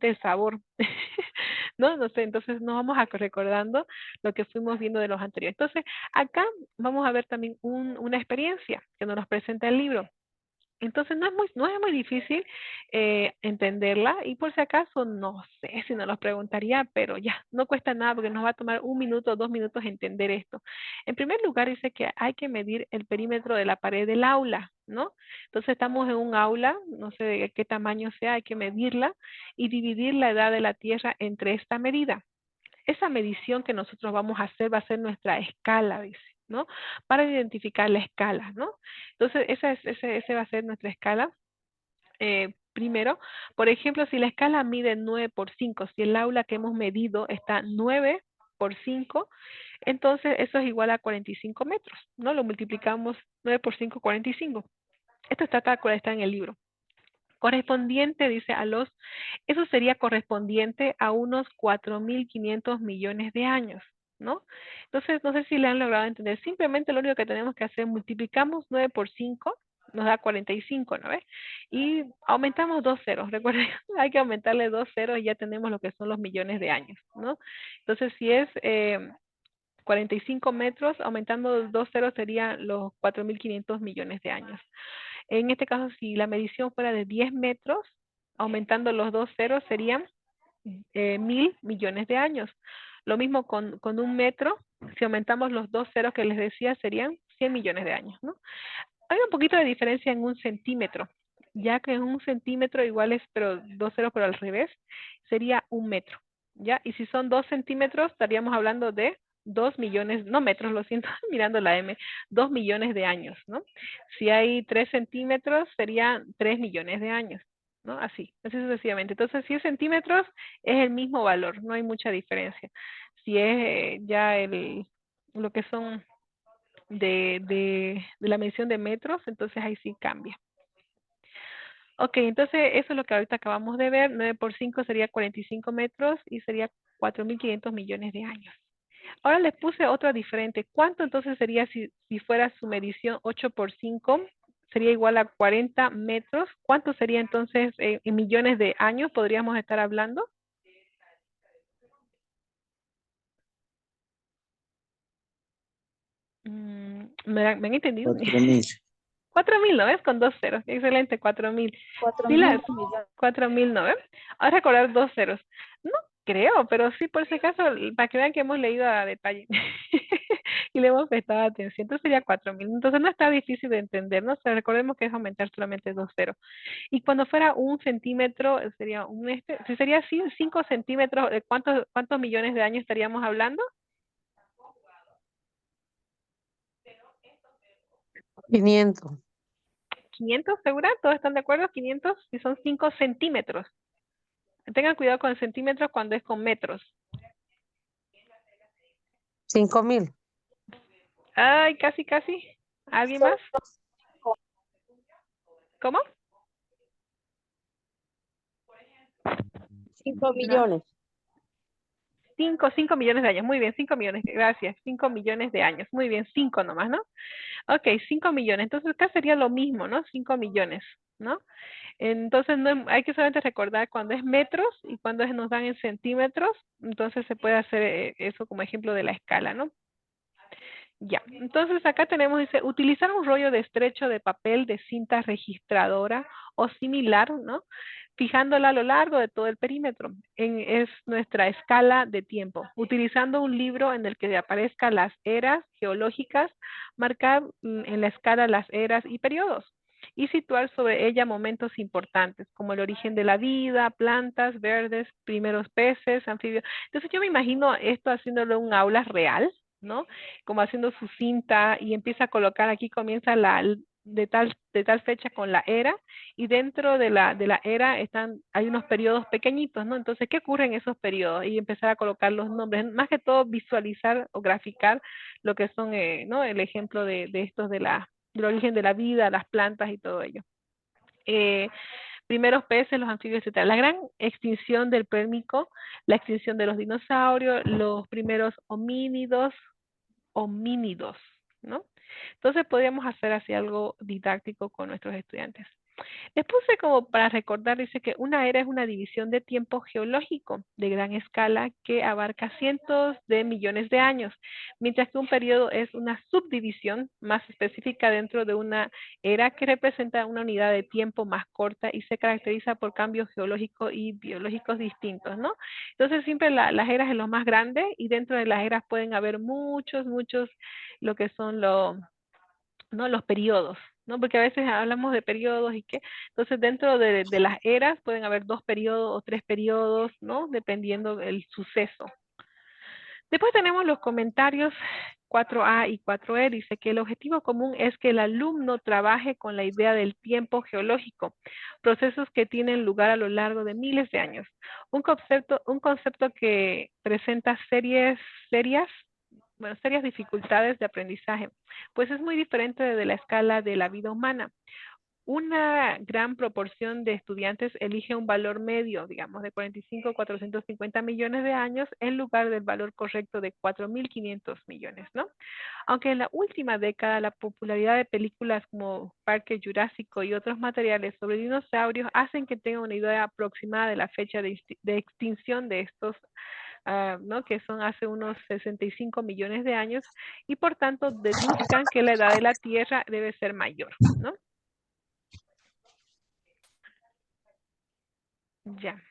el sabor, ¿no? No sé, entonces nos vamos a recordando lo que fuimos viendo de los anteriores. Entonces, acá vamos a ver también una experiencia que nos presenta el libro. Entonces no es muy difícil entenderla y por si acaso no sé si nos los preguntaría, pero ya, no cuesta nada porque nos va a tomar 1 minuto o 2 minutos entender esto. En primer lugar dice que hay que medir el perímetro de la pared del aula, ¿no? Entonces estamos en un aula, no sé de qué tamaño sea, hay que medirla y dividir la edad de la tierra entre esta medida. Esa medición que nosotros vamos a hacer va a ser nuestra escala, dice, ¿no? Para identificar la escala, ¿no? Entonces, ese va a ser nuestra escala. Primero, por ejemplo, si la escala mide 9 por 5, si el aula que hemos medido está 9 por 5, entonces eso es igual a 45 metros, ¿no? Lo multiplicamos 9 por 5, 45. Esto está tal cual está en el libro. Correspondiente, dice eso sería correspondiente a unos 4.500 millones de años, ¿no? Entonces, no sé si le han logrado entender. Simplemente lo único que tenemos que hacer, multiplicamos 9 por 5, nos da 45, ¿no ves? Y aumentamos 2 ceros. Recuerden, hay que aumentarle 2 ceros y ya tenemos lo que son los millones de años, ¿no? Entonces, si es 45 metros, aumentando 2 ceros serían los 4.500 millones de años. En este caso, si la medición fuera de 10 metros, aumentando los 2 ceros serían 1.000 millones de años. Lo mismo con 1 metro, si aumentamos los 2 ceros que les decía, serían 100 millones de años, ¿no? Hay un poquito de diferencia en 1 centímetro, ya que en 1 centímetro igual es, pero 2 ceros pero al revés, sería 1 metro, ¿ya? Y si son 2 centímetros, estaríamos hablando de 2 millones, no metros, lo siento, mirando la M, 2 millones de años, ¿no? Si hay 3 centímetros, serían 3 millones de años, ¿no? Así sucesivamente. Entonces, si es centímetros, es el mismo valor, no hay mucha diferencia. Si es ya lo que son de la medición de metros, entonces ahí sí cambia. Ok, entonces eso es lo que ahorita acabamos de ver. 9 por 5 sería 45 metros y sería 4.500 millones de años. Ahora les puse otra diferente. ¿Cuánto entonces sería si fuera su medición 8 por 5? Sería igual a 40 metros. ¿Cuánto sería entonces en millones de años podríamos estar hablando? ¿Me han entendido? 4.000. 4.000, ¿no ves? Con 2 ceros. Excelente, 4.000. 4.000 Sí, millones. 4.000, ¿no ves? Ahora recordar 2 ceros. No creo, pero sí, por si acaso, para que vean que hemos leído a detalle y le hemos prestado atención. Entonces sería 4.000. Entonces no está difícil de entender, ¿no? O sea, recordemos que es aumentar solamente 2 ceros. Y cuando fuera 1 centímetro, sería si sería así, 5 centímetros, ¿cuántos millones de años estaríamos hablando? 500. 500, ¿segura? ¿Todos están de acuerdo? 500, si son 5 centímetros. Tengan cuidado con centímetros cuando es con metros. 5.000. Ay, casi, casi. ¿Alguien más? ¿Cómo? 5 millones. 5 millones de años. Muy bien, 5 millones. Gracias. 5 millones de años. Muy bien, 5 nomás, ¿no? Ok, 5 millones. Entonces acá sería lo mismo, ¿no? 5 millones, ¿no? Entonces no, hay que solamente recordar cuando es metros y cuando nos dan en centímetros. Entonces se puede hacer eso como ejemplo de la escala, ¿no? Ya, entonces acá tenemos, dice, utilizar un rollo de estrecho de papel de cinta registradora o similar, ¿no? fijándola a lo largo de todo el perímetro. Es nuestra escala de tiempo. Utilizando un libro en el que aparezcan las eras geológicas, marcar en la escala las eras y periodos y situar sobre ella momentos importantes, como el origen de la vida, plantas, verdes, primeros peces, anfibios. Entonces yo me imagino esto haciéndolo en un aula real, ¿no? Como haciendo su cinta y empieza a colocar, aquí comienza de tal fecha con la era, y dentro de la era hay unos periodos pequeñitos, ¿no? Entonces, ¿qué ocurre en esos periodos? Y empezar a colocar los nombres, más que todo visualizar o graficar lo que son, ¿no? El ejemplo de estos del origen de la vida, las plantas y todo ello. Primeros peces, los anfibios, etc. La gran extinción del Pérmico, la extinción de los dinosaurios, los primeros homínidos, ¿no? Entonces podríamos hacer así algo didáctico con nuestros estudiantes. Les puse como para recordar, dice que una era es una división de tiempo geológico de gran escala que abarca cientos de millones de años, mientras que un periodo es una subdivisión más específica dentro de una era que representa una unidad de tiempo más corta y se caracteriza por cambios geológicos y biológicos distintos, ¿no? Entonces siempre las eras es lo más grande y dentro de las eras pueden haber muchos, lo que son ¿no? Los periodos, ¿no? Porque a veces hablamos de periodos y qué. Entonces, dentro de las eras pueden haber 2 periodos o 3 periodos, ¿no? Dependiendo del suceso. Después tenemos los comentarios 4A y 4E. Dice que el objetivo común es que el alumno trabaje con la idea del tiempo geológico, procesos que tienen lugar a lo largo de miles de años. Un concepto que presenta serias dificultades de aprendizaje, pues es muy diferente de la escala de la vida humana. Una gran proporción de estudiantes elige un valor medio, digamos, de 45 a 450 millones de años en lugar del valor correcto de 4.500 millones, ¿no? Aunque en la última década la popularidad de películas como Parque Jurásico y otros materiales sobre dinosaurios hacen que tengan una idea aproximada de la fecha de extinción de estos ¿no? Que son hace unos 65 millones de años, y por tanto deduzcan que la edad de la Tierra debe ser mayor, ¿no? Ya.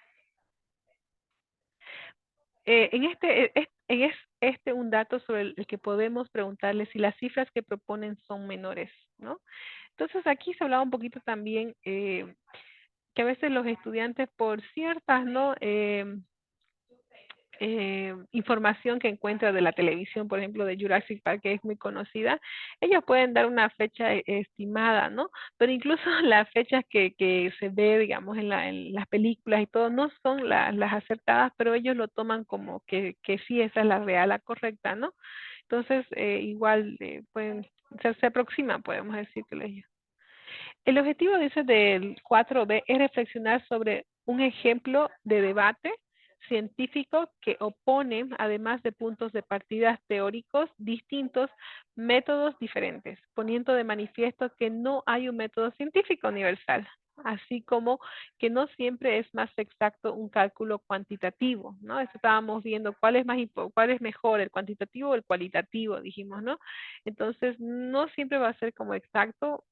Es un dato sobre el que podemos preguntarle si las cifras que proponen son menores, ¿no? Entonces aquí se hablaba un poquito también que a veces los estudiantes por ciertas, ¿no? Información que encuentra de la televisión, por ejemplo, de Jurassic Park, que es muy conocida, ellos pueden dar una fecha estimada, ¿no? Pero incluso las fechas que se ve, digamos, en las películas y todo, no son las acertadas, pero ellos lo toman como que sí, esa es la real, la correcta, ¿no? Entonces, igual se aproximan, podemos decir que ellos. El objetivo, dice, del 4B es reflexionar sobre un ejemplo de debate científico que opone, además de puntos de partida teóricos distintos, métodos diferentes, poniendo de manifiesto que no hay un método científico universal, así como que no siempre es más exacto un cálculo cuantitativo, ¿no? Eso estábamos viendo, cuál es mejor, el cuantitativo o el cualitativo, dijimos, ¿no? Entonces, no siempre va a ser como exacto,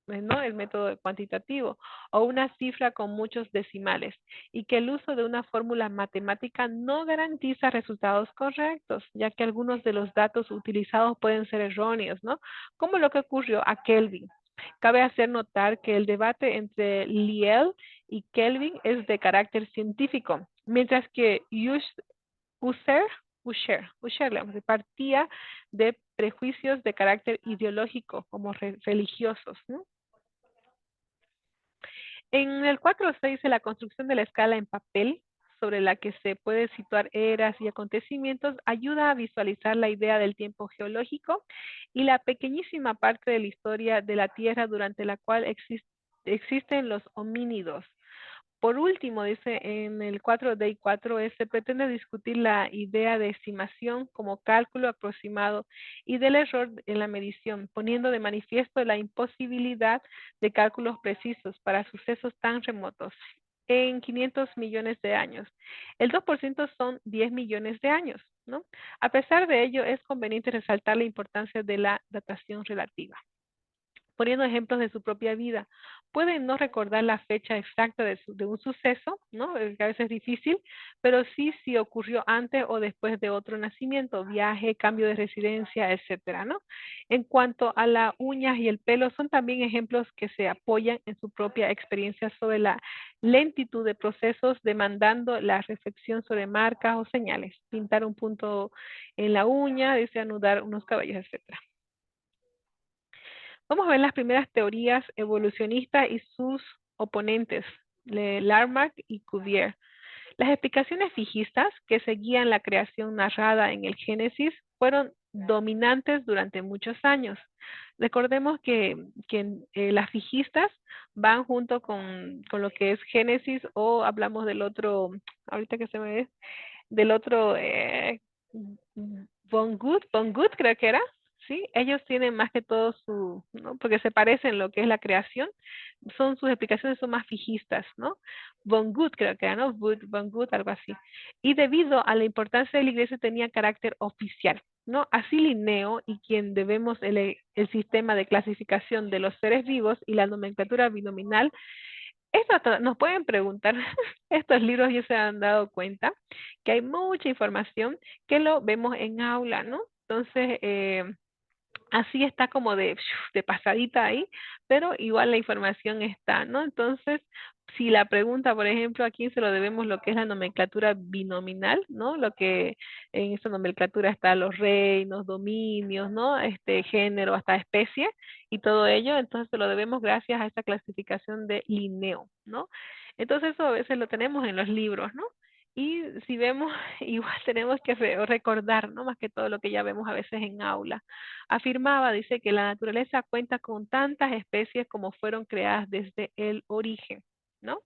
¿no? El método cuantitativo, o una cifra con muchos decimales, y que el uso de una fórmula matemática no garantiza resultados correctos, ya que algunos de los datos utilizados pueden ser erróneos, ¿no? Como lo que ocurrió a Kelvin. Cabe hacer notar que el debate entre Lyell y Kelvin es de carácter científico, mientras que Usher partía de prejuicios de carácter ideológico, como religiosos, ¿no? En el 4.6, la construcción de la escala en papel, sobre la que se puede situar eras y acontecimientos, ayuda a visualizar la idea del tiempo geológico y la pequeñísima parte de la historia de la Tierra durante la cual existen los homínidos. Por último, dice en el 4D y 4E, se pretende discutir la idea de estimación como cálculo aproximado y del error en la medición, poniendo de manifiesto la imposibilidad de cálculos precisos para sucesos tan remotos en 500 millones de años. El 2% son 10 millones de años, ¿no? A pesar de ello, es conveniente resaltar la importancia de la datación relativa. poniendo ejemplos de su propia vida. Pueden no recordar la fecha exacta de un suceso, ¿no? Que a veces es difícil, pero sí si ocurrió antes o después de otro nacimiento, viaje, cambio de residencia, etcétera, ¿no? En cuanto a las uñas y el pelo, son también ejemplos que se apoyan en su propia experiencia sobre la lentitud de procesos, demandando la reflexión sobre marcas o señales. Pintar un punto en la uña, desanudar unos cabellos, etcétera. Vamos a ver las primeras teorías evolucionistas y sus oponentes, Lamarck y Cuvier. Las explicaciones fijistas que seguían la creación narrada en el Génesis fueron dominantes durante muchos años. Recordemos que las fijistas van junto con lo que es Génesis, o hablamos del otro, ahorita que se me ve, del otro, Von Gutt creo que era, ¿sí? Ellos tienen más que todo su, ¿no? Porque se parecen lo que es la creación, sus explicaciones son más fijistas, ¿no? Von Gutt creo que era, ¿no? Von Gutt, algo así. Y debido a la importancia de la iglesia tenía carácter oficial, ¿no? Así Linneo, y quien debemos el sistema de clasificación de los seres vivos y la nomenclatura binominal. Esto nos pueden preguntar, estos libros ya se han dado cuenta que hay mucha información que lo vemos en aula, ¿no? Entonces, así está como de pasadita ahí, pero igual la información está, ¿no? Entonces, si la pregunta, por ejemplo, a quién se lo debemos lo que es la nomenclatura binominal, ¿no? Lo que en esa nomenclatura está los reinos, dominios, ¿no? Género, hasta especie y todo ello, entonces se lo debemos gracias a esta clasificación de Linneo, ¿no? Entonces eso a veces lo tenemos en los libros, ¿no? Y si vemos, igual tenemos que recordar, ¿no? Más que todo lo que ya vemos a veces en aula. Afirmaba, dice, que la naturaleza cuenta con tantas especies como fueron creadas desde el origen, ¿no?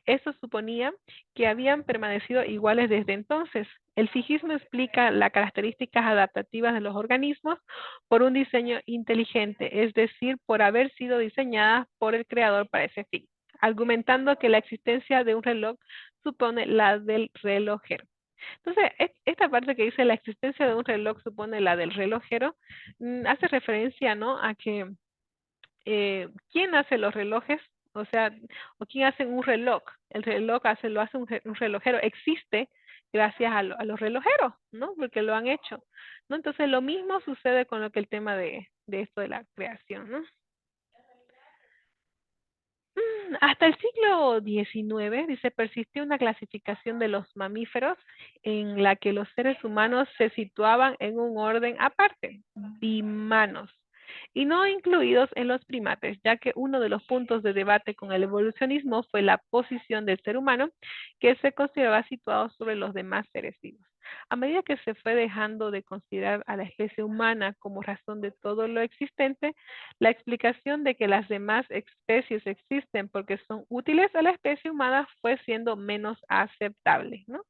Eso suponía que habían permanecido iguales desde entonces. El fijismo explica las características adaptativas de los organismos por un diseño inteligente, es decir, por haber sido diseñadas por el creador para ese fin, argumentando que la existencia de un reloj supone la del relojero. Entonces, esta parte que dice la existencia de un reloj supone la del relojero, hace referencia, ¿no? A que ¿quién hace los relojes? O sea, o quién hace un reloj. El reloj lo hace un relojero. Existe gracias a los relojeros, ¿no? Porque lo han hecho, ¿no? Entonces, lo mismo sucede con lo que el tema de esto de la creación, ¿no? Hasta el siglo XIX, dice, persistió una clasificación de los mamíferos en la que los seres humanos se situaban en un orden aparte, bimanos, y no incluidos en los primates, ya que uno de los puntos de debate con el evolucionismo fue la posición del ser humano, que se consideraba situado sobre los demás seres vivos. A medida que se fue dejando de considerar a la especie humana como razón de todo lo existente, la explicación de que las demás especies existen porque son útiles a la especie humana fue siendo menos aceptable, ¿no?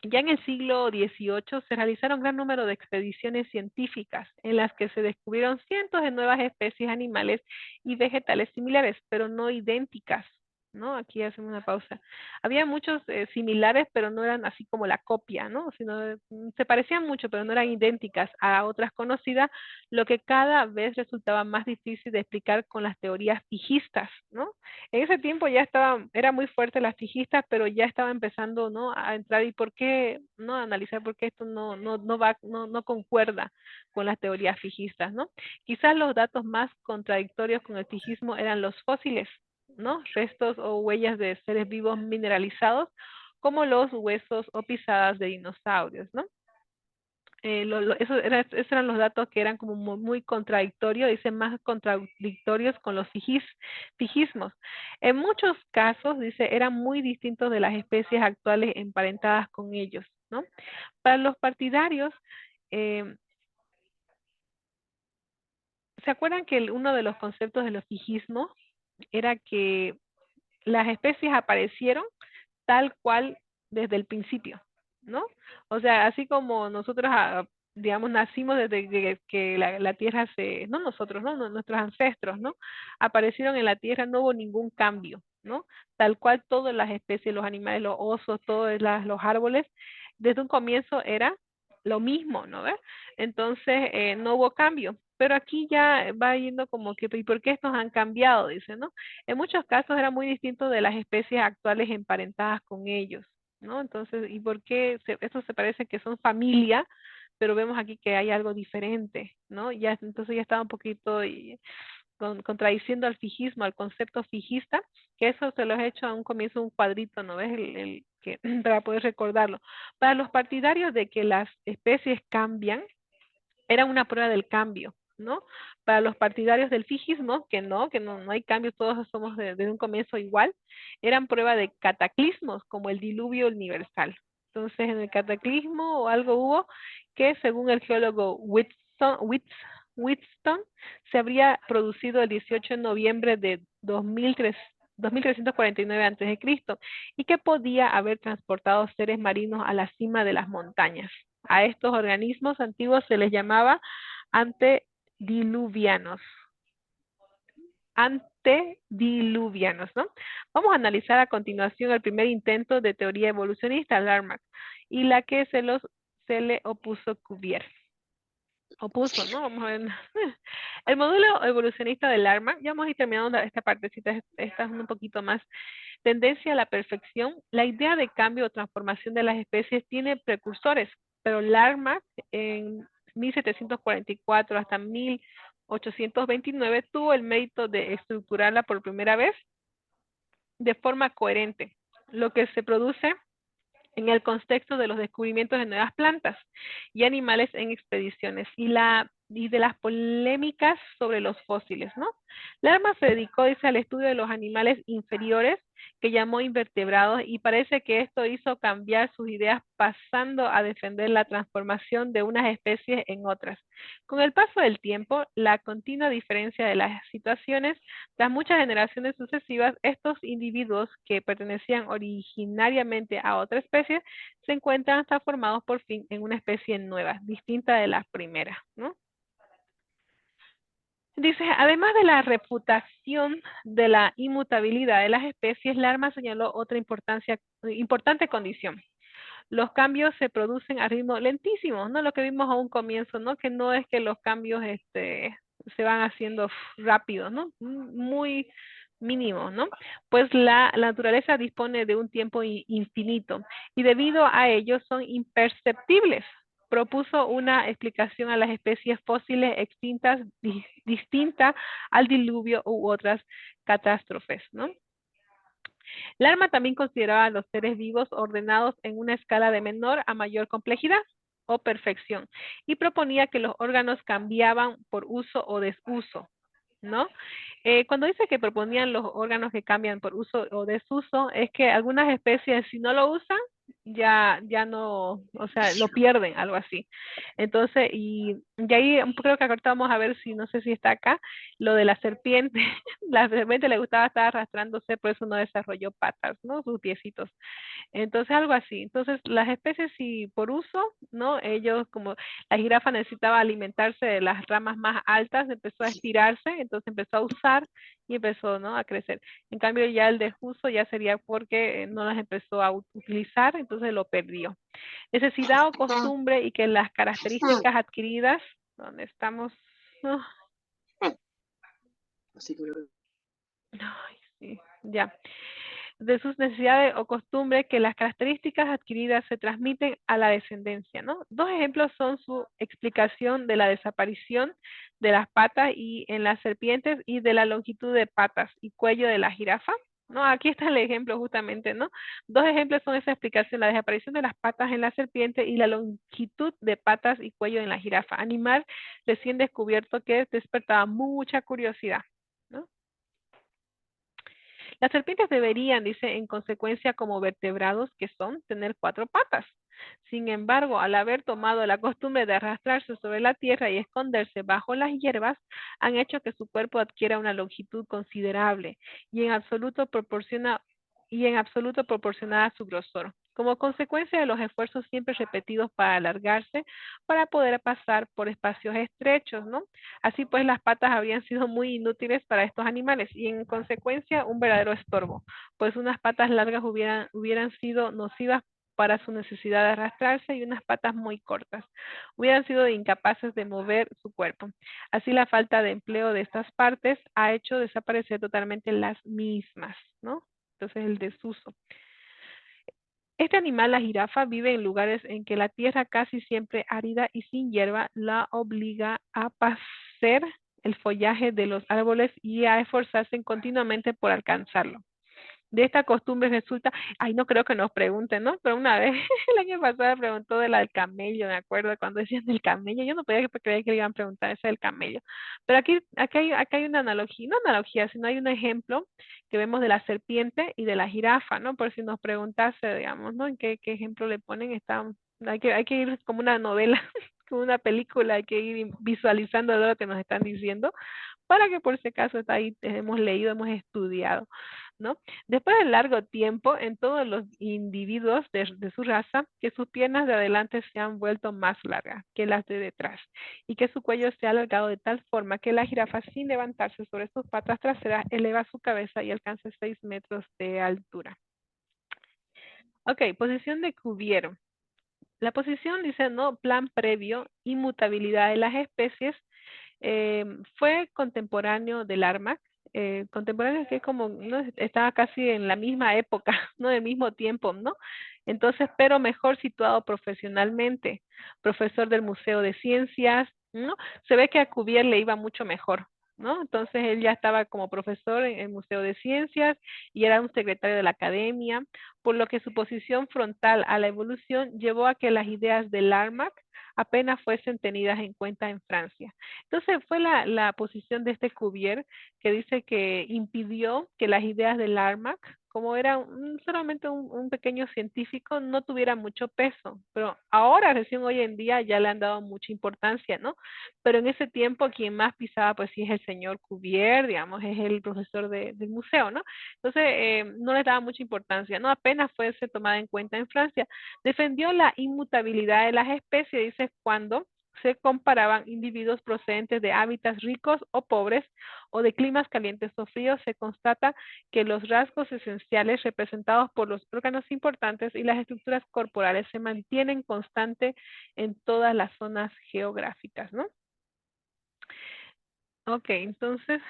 Ya en el siglo XVIII se realizaron gran número de expediciones científicas en las que se descubrieron cientos de nuevas especies animales y vegetales similares, pero no idénticas, ¿no? Aquí hacemos una pausa. Había muchos similares, pero no eran así como la copia, ¿no? Sino se parecían mucho, pero no eran idénticas a otras conocidas, lo que cada vez resultaba más difícil de explicar con las teorías fijistas, ¿no? En ese tiempo ya era muy fuerte las fijistas, pero ya estaba empezando, ¿no? A entrar y por qué, ¿no? A analizar por qué esto no concuerda con las teorías fijistas, ¿no? Quizás los datos más contradictorios con el fijismo eran los fósiles, ¿no? Restos o huellas de seres vivos mineralizados, como los huesos o pisadas de dinosaurios, ¿no? Esos eran los datos que eran como muy contradictorios, dicen más contradictorios con los fijismos. En muchos casos, dice, eran muy distintos de las especies actuales emparentadas con ellos, ¿no? Para los partidarios, ¿se acuerdan que uno de los conceptos de los fijismos era que las especies aparecieron tal cual desde el principio, ¿no? O sea, así como nosotros, digamos, nacimos desde que la Tierra no nosotros, ¿no? Nuestros ancestros, ¿no? Aparecieron en la Tierra, no hubo ningún cambio, ¿no? Tal cual todas las especies, los animales, los osos, todos los árboles, desde un comienzo era lo mismo, ¿no ves? Entonces, no hubo cambio. Pero aquí ya va yendo como que, ¿y por qué estos han cambiado? Dice, ¿no? En muchos casos era muy distinto de las especies actuales emparentadas con ellos, ¿no? Entonces, ¿y por qué estos se parece que son familia, pero vemos aquí que hay algo diferente, ¿no? Ya, entonces ya está un poquito contradiciendo al fijismo, al concepto fijista, que eso se lo he hecho a un comienzo un cuadrito, ¿no ves? Que, para poder recordarlo. Para los partidarios de que las especies cambian, era una prueba del cambio, ¿no? Para los partidarios del fijismo, no hay cambio, todos somos desde un comienzo igual, eran prueba de cataclismos, como el diluvio universal. Entonces, en el cataclismo o algo hubo que, según el geólogo Wheatstone, se habría producido el 18 de noviembre de 2349 a.C. y que podía haber transportado seres marinos a la cima de las montañas. A estos organismos antiguos se les llamaba antediluvianos. Antediluvianos, ¿no? Vamos a analizar a continuación el primer intento de teoría evolucionista, Lamarck, y la que se le opuso Cuvier. Opuso, ¿no? Vamos a ver. El modelo evolucionista de Lamarck, ya vamos a ir terminando esta partecita, esta es un poquito más. Tendencia a la perfección. La idea de cambio o transformación de las especies tiene precursores, pero Lamarck en 1744 hasta 1829 tuvo el mérito de estructurarla por primera vez de forma coherente, lo que se produce en el contexto de los descubrimientos de nuevas plantas y animales en expediciones y de las polémicas sobre los fósiles, ¿no? Lamarck se dedicó, dice, al estudio de los animales inferiores que llamó invertebrados y parece que esto hizo cambiar sus ideas pasando a defender la transformación de unas especies en otras. Con el paso del tiempo, la continua diferencia de las situaciones, tras muchas generaciones sucesivas, estos individuos que pertenecían originariamente a otra especie se encuentran transformados por fin en una especie nueva, distinta de las primeras, ¿no? Dice, además de la reputación de la inmutabilidad de las especies, Lamarck señaló otra importante condición. Los cambios se producen a ritmo lentísimo, ¿no? Lo que vimos a un comienzo, ¿no? Que no es que los cambios se van haciendo rápidos, ¿no? Muy mínimos, ¿no? Pues la naturaleza dispone de un tiempo infinito y debido a ello son imperceptibles. Propuso una explicación a las especies fósiles extintas distinta al diluvio u otras catástrofes, ¿no? Lamarck también consideraba a los seres vivos ordenados en una escala de menor a mayor complejidad o perfección y proponía que los órganos cambiaban por uso o desuso, ¿no? Cuando dice que proponían los órganos que cambian por uso o desuso, es que algunas especies si no lo usan, ya no, o sea, lo pierden, algo así. Entonces, y ahí creo que ahorita vamos a ver si, no sé si está acá, lo de la serpiente. La serpiente le gustaba estar arrastrándose, por eso no desarrolló patas, ¿no? Sus piecitos. Entonces, algo así. Entonces, las especies, si por uso, ¿no? Ellos, como la jirafa necesitaba alimentarse de las ramas más altas, empezó a estirarse, entonces empezó a usar y empezó, ¿no? A crecer. En cambio, ya el desuso ya sería porque no las empezó a utilizar, entonces lo perdió. Necesidad o costumbre y que las características adquiridas, donde estamos, no. Ay, sí, ya. De sus necesidades o costumbres que las características adquiridas se transmiten a la descendencia, ¿no? Dos ejemplos son su explicación de la desaparición de las patas y en las serpientes y de la longitud de patas y cuello de la jirafa, ¿no? Aquí está el ejemplo justamente, ¿no? Dos ejemplos son esa explicación, la desaparición de las patas en la serpiente y la longitud de patas y cuello en la jirafa, animal recién descubierto que despertaba mucha curiosidad, ¿no? Las serpientes deberían, dice, en consecuencia, como vertebrados que son, tener 4 patas. Sin embargo, al haber tomado la costumbre de arrastrarse sobre la tierra y esconderse bajo las hierbas, han hecho que su cuerpo adquiera una longitud considerable y en absoluto proporcionada a su grosor. Como consecuencia de los esfuerzos siempre repetidos para alargarse, para poder pasar por espacios estrechos, ¿no? Así pues, las patas habrían sido muy inútiles para estos animales y en consecuencia un verdadero estorbo, pues unas patas largas hubieran sido nocivas para su necesidad de arrastrarse y unas patas muy cortas. Hubieran sido incapaces de mover su cuerpo. Así la falta de empleo de estas partes ha hecho desaparecer totalmente las mismas, ¿no? Entonces el desuso. Este animal, la jirafa, vive en lugares en que la tierra casi siempre árida y sin hierba la obliga a pasear el follaje de los árboles y a esforzarse continuamente por alcanzarlo. De esta costumbre resulta, ay, no creo que nos pregunten, ¿no? Pero una vez, el año pasado preguntó de la del camello, me acuerdo, cuando decían del camello, yo no podía creer que le iban a preguntar eso del camello. Pero aquí hay una analogía, no analogía, sino hay un ejemplo que vemos de la serpiente y de la jirafa, ¿no? Por si nos preguntase, digamos, ¿no? ¿En qué ejemplo le ponen? Hay que ir como una novela, como una película, hay que ir visualizando lo que nos están diciendo, para que por si acaso está ahí, hemos leído, hemos estudiado, ¿no? Después de largo tiempo, en todos los individuos de su raza, que sus piernas de adelante se han vuelto más largas que las de detrás y que su cuello se ha alargado de tal forma que la jirafa, sin levantarse sobre sus patas traseras, eleva su cabeza y alcanza 6 metros de altura. Ok, posición de Cuvier. La posición dice, ¿no? Plan previo, inmutabilidad de las especies, fue contemporáneo del Lamarck, contemporáneo que es como, ¿no? Estaba casi en la misma época, ¿no? Del mismo tiempo, ¿no? Entonces, pero mejor situado profesionalmente, profesor del Museo de Ciencias, ¿no? Se ve que a Cuvier le iba mucho mejor, ¿no? Entonces él ya estaba como profesor en el Museo de Ciencias y era un secretario de la academia, por lo que su posición frontal a la evolución llevó a que las ideas de Lamarck apenas fuesen tenidas en cuenta en Francia. Entonces fue la posición de este Cuvier que dice que impidió que las ideas de Lamarck, como era solamente un pequeño científico, no tuviera mucho peso. Pero ahora, recién hoy en día, ya le han dado mucha importancia, ¿no? Pero en ese tiempo quien más pisaba, pues sí es el señor Cuvier, digamos, es el profesor del museo, ¿no? Entonces, no le daba mucha importancia, ¿no? Apenas fuese tomada en cuenta en Francia. Defendió la inmutabilidad de las especies, dice, cuando se comparaban individuos procedentes de hábitats ricos o pobres o de climas calientes o fríos, se constata que los rasgos esenciales representados por los órganos importantes y las estructuras corporales se mantienen constantes en todas las zonas geográficas, ¿no? Ok, entonces,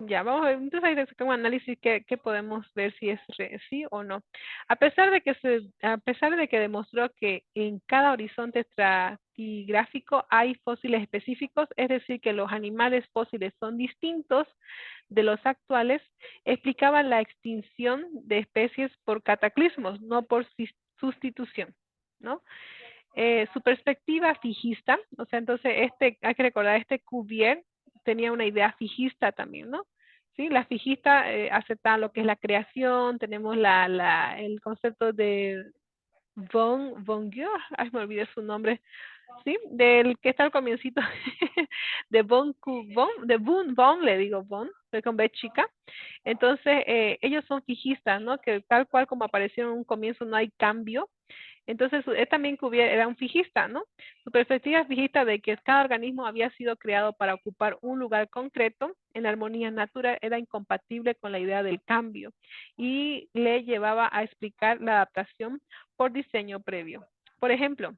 ya, vamos a ver, entonces ahí sacar un análisis que podemos ver si es sí o no. A pesar de que demostró que en cada horizonte estratigráfico hay fósiles específicos, es decir, que los animales fósiles son distintos de los actuales, explicaban la extinción de especies por cataclismos, no por sustitución, ¿no? Su perspectiva fijista, o sea, entonces hay que recordar, Cuvier tenía una idea fijista también, ¿no? Sí, la fijista acepta lo que es la creación, tenemos el concepto de von Gier, ay, me olvidé su nombre, ¿sí? Del que está al comiencito, de von, le digo von, con B chica. Entonces, ellos son fijistas, ¿no? Que tal cual como apareció en un comienzo no hay cambio. Entonces, él también era un fijista, ¿no? Su perspectiva fijista de que cada organismo había sido creado para ocupar un lugar concreto en armonía natural era incompatible con la idea del cambio y le llevaba a explicar la adaptación por diseño previo. Por ejemplo,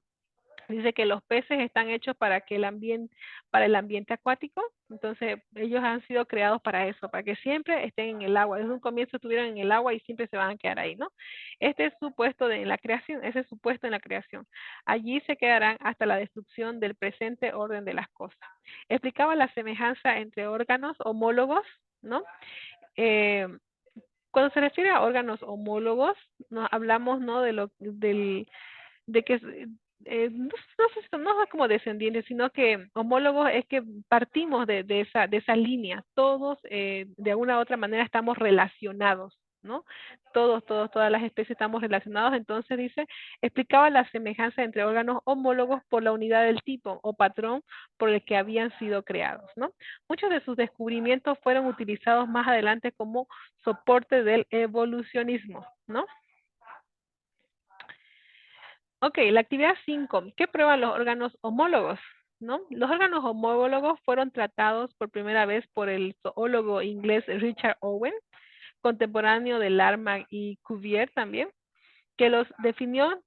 dice que los peces están hechos para el ambiente acuático, entonces ellos han sido creados para eso, para que siempre estén en el agua. Desde un comienzo estuvieron en el agua y siempre se van a quedar ahí, ¿no? Este es su puesto en la creación, ese es su puesto en la creación. Allí se quedarán hasta la destrucción del presente orden de las cosas. Explicaba la semejanza entre órganos homólogos, ¿no? Eh, Cuando se refiere a órganos homólogos, no hablamos, ¿no? De que no es como descendientes, sino que homólogos es que partimos de esa línea. Todos de alguna u otra manera estamos relacionados, ¿no? Todas las especies estamos relacionados. Entonces dice, explicaba la semejanza entre órganos homólogos por la unidad del tipo o patrón por el que habían sido creados, ¿no? Muchos de sus descubrimientos fueron utilizados más adelante como soporte del evolucionismo, ¿no? Ok, la actividad 5. ¿Qué prueban los órganos homólogos? ¿No? Los órganos homólogos fueron tratados por primera vez por el zoólogo inglés Richard Owen contemporáneo de Lamarck y Cuvier también, que los definió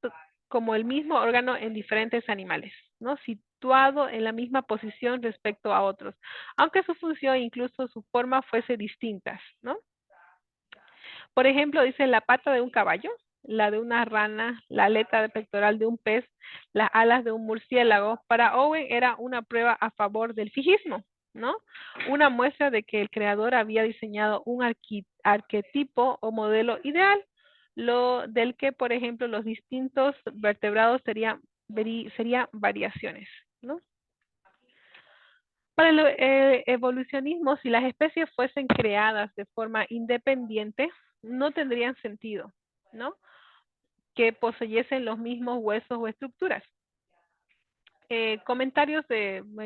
como el mismo órgano en diferentes animales, ¿no? Situado en la misma posición respecto a otros, aunque su función e incluso su forma fuese distintas, ¿no? Por ejemplo, dice la pata de un caballo, la de una rana, la aleta pectoral de un pez, las alas de un murciélago. Para Owen era una prueba a favor del fijismo, ¿no? Una muestra de que el creador había diseñado un arquetipo o modelo ideal, lo del que, por ejemplo, los distintos vertebrados serían variaciones, ¿no? Para el evolucionismo, si las especies fuesen creadas de forma independiente, no tendrían sentido, ¿no? Que poseyesen los mismos huesos o estructuras. Voy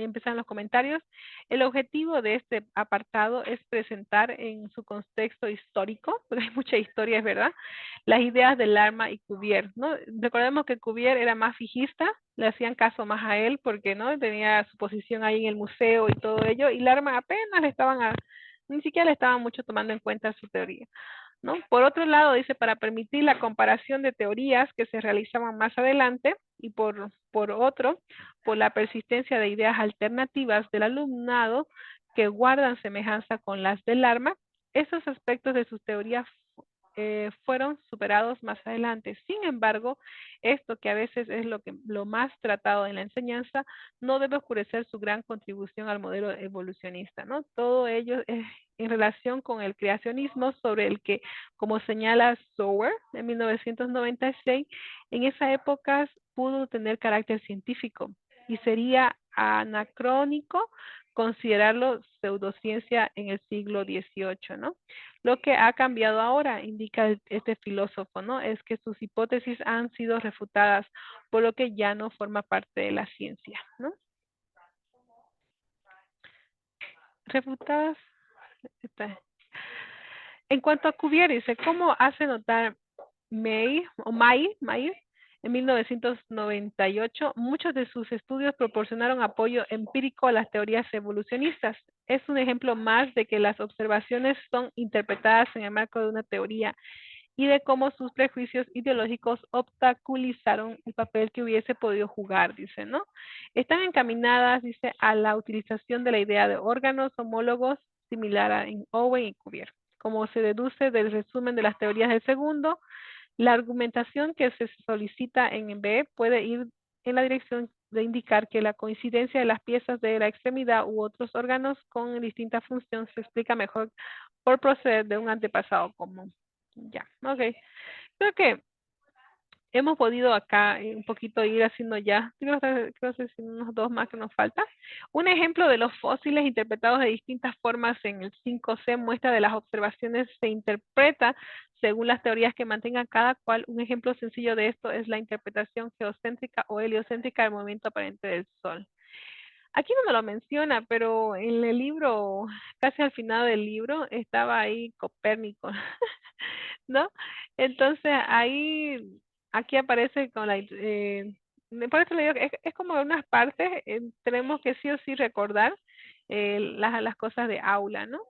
a empezar en los comentarios. El objetivo de este apartado es presentar en su contexto histórico, porque hay mucha historia, es verdad, las ideas de Lamarck y Cuvier, ¿no? Recordemos que Cuvier era más fijista, le hacían caso más a él porque no tenía su posición ahí en el museo y todo ello, y Lamarck apenas ni siquiera le estaban mucho tomando en cuenta su teoría, ¿no? Por otro lado, dice, para permitir la comparación de teorías que se realizaban más adelante, y por otro, por la persistencia de ideas alternativas del alumnado que guardan semejanza con las del Lamarck, esos aspectos de sus teorías fueron superados más adelante. Sin embargo, esto que a veces es lo más tratado en la enseñanza, no debe oscurecer su gran contribución al modelo evolucionista, ¿no? Todo ello es en relación con el creacionismo, sobre el que, como señala Sauer en 1996, en esa época pudo tener carácter científico y sería anacrónico considerarlo pseudociencia en el siglo XVIII, ¿no? Lo que ha cambiado ahora, indica este filósofo, ¿no? Es que sus hipótesis han sido refutadas, por lo que ya no forma parte de la ciencia, ¿no? Refutadas. En cuanto a Cuvier, dice, ¿cómo hace notar Mayer en 1998? Muchos de sus estudios proporcionaron apoyo empírico a las teorías evolucionistas. Es un ejemplo más de que las observaciones son interpretadas en el marco de una teoría y de cómo sus prejuicios ideológicos obstaculizaron el papel que hubiese podido jugar, dice, ¿no? Están encaminadas, dice, a la utilización de la idea de órganos homólogos similar a en Owen y Cuvier. Como se deduce del resumen de las teorías del segundo, la argumentación que se solicita en B puede ir en la dirección de indicar que la coincidencia de las piezas de la extremidad u otros órganos con distinta función se explica mejor por proceder de un antepasado común. Ya, ok. Creo que hemos podido acá un poquito ir haciendo ya, creo que unos dos más que nos falta. Un ejemplo de los fósiles interpretados de distintas formas en el 5C muestra de las observaciones se interpreta según las teorías que mantengan cada cual. Un ejemplo sencillo de esto es la interpretación geocéntrica o heliocéntrica del movimiento aparente del Sol. Aquí no me lo menciona, pero en el libro, casi al final del libro, estaba ahí Copérnico, ¿no? Entonces ahí, aquí aparece con por eso le digo que es como en unas partes, tenemos que sí o sí recordar las cosas de aula, ¿no?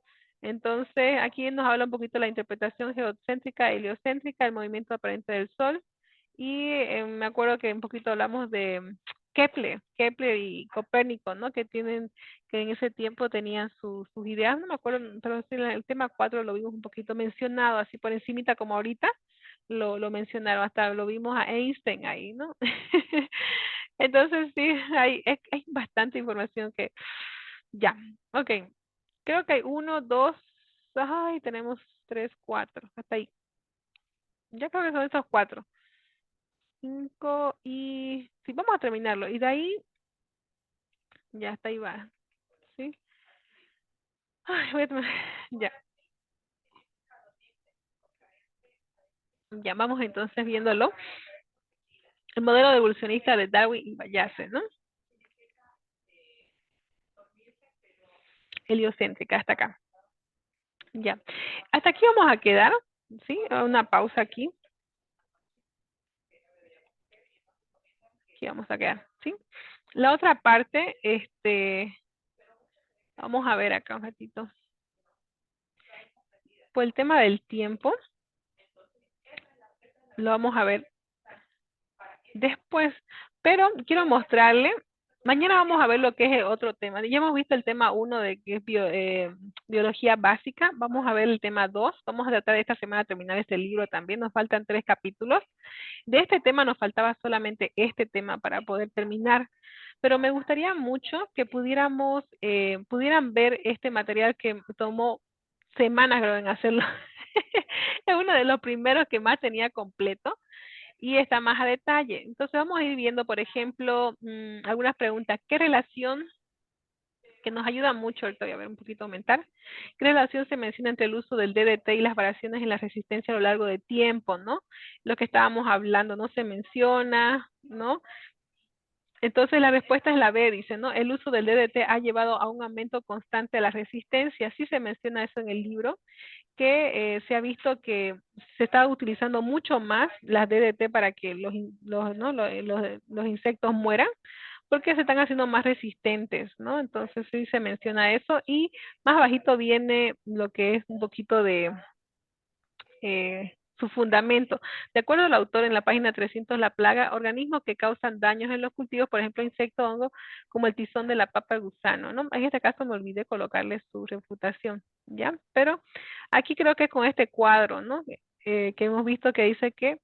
Entonces aquí nos habla un poquito de la interpretación geocéntrica, heliocéntrica, el movimiento aparente del Sol, y me acuerdo que un poquito hablamos de Kepler y Copérnico, ¿no? Que en ese tiempo tenían sus ideas, no me acuerdo, pero sí, el tema 4 lo vimos un poquito mencionado, así por encimita como ahorita, lo mencionaron, hasta lo vimos a Einstein ahí, ¿no? Entonces sí, hay bastante información que, ya, ok, creo que hay 1, 2, tenemos 3, 4, hasta ahí. Ya creo que son estos 4. 5 y... Sí, vamos a terminarlo. Y de ahí, ya hasta ahí va. ¿Sí? Ay, voy a tomar... Ya. Ya vamos entonces viéndolo. El modelo evolucionista de Darwin y Wallace, ¿no? Heliocéntrica, hasta acá. Ya. Hasta aquí vamos a quedar. ¿Sí? Una pausa aquí. Aquí vamos a quedar. ¿Sí? La otra parte, vamos a ver acá un ratito. por el tema del tiempo, lo vamos a ver después, pero quiero mostrarle, mañana vamos a ver lo que es el otro tema. Ya hemos visto el tema 1 de que es biología básica, vamos a ver el tema 2, vamos a tratar esta semana de terminar este libro también, nos faltan 3 capítulos. De este tema nos faltaba solamente este tema para poder terminar, pero me gustaría mucho que pudieran ver este material que tomó semanas creo en hacerlo. Es uno de los primeros que más tenía completo y está más a detalle. Entonces vamos a ir viendo, por ejemplo, algunas preguntas. ¿Qué relación, que nos ayuda mucho, ahorita voy a ver un poquito aumentar, qué relación se menciona entre el uso del DDT y las variaciones en la resistencia a lo largo del tiempo, ¿no? Lo que estábamos hablando no se menciona, ¿no? Entonces la respuesta es la B, dice, ¿no? El uso del DDT ha llevado a un aumento constante de la resistencia. Sí se menciona eso en el libro, que se ha visto que se está utilizando mucho más las DDT para que los insectos mueran, porque se están haciendo más resistentes, ¿no? Entonces sí se menciona eso y más abajito viene lo que es un poquito de su fundamento. De acuerdo al autor en la página 300, la plaga, organismos que causan daños en los cultivos, por ejemplo, insectos, hongos, como el tizón de la papa gusano, ¿no? En este caso me olvidé colocarle su refutación, ¿ya? Pero aquí creo que con este cuadro, ¿no? Que hemos visto que dice que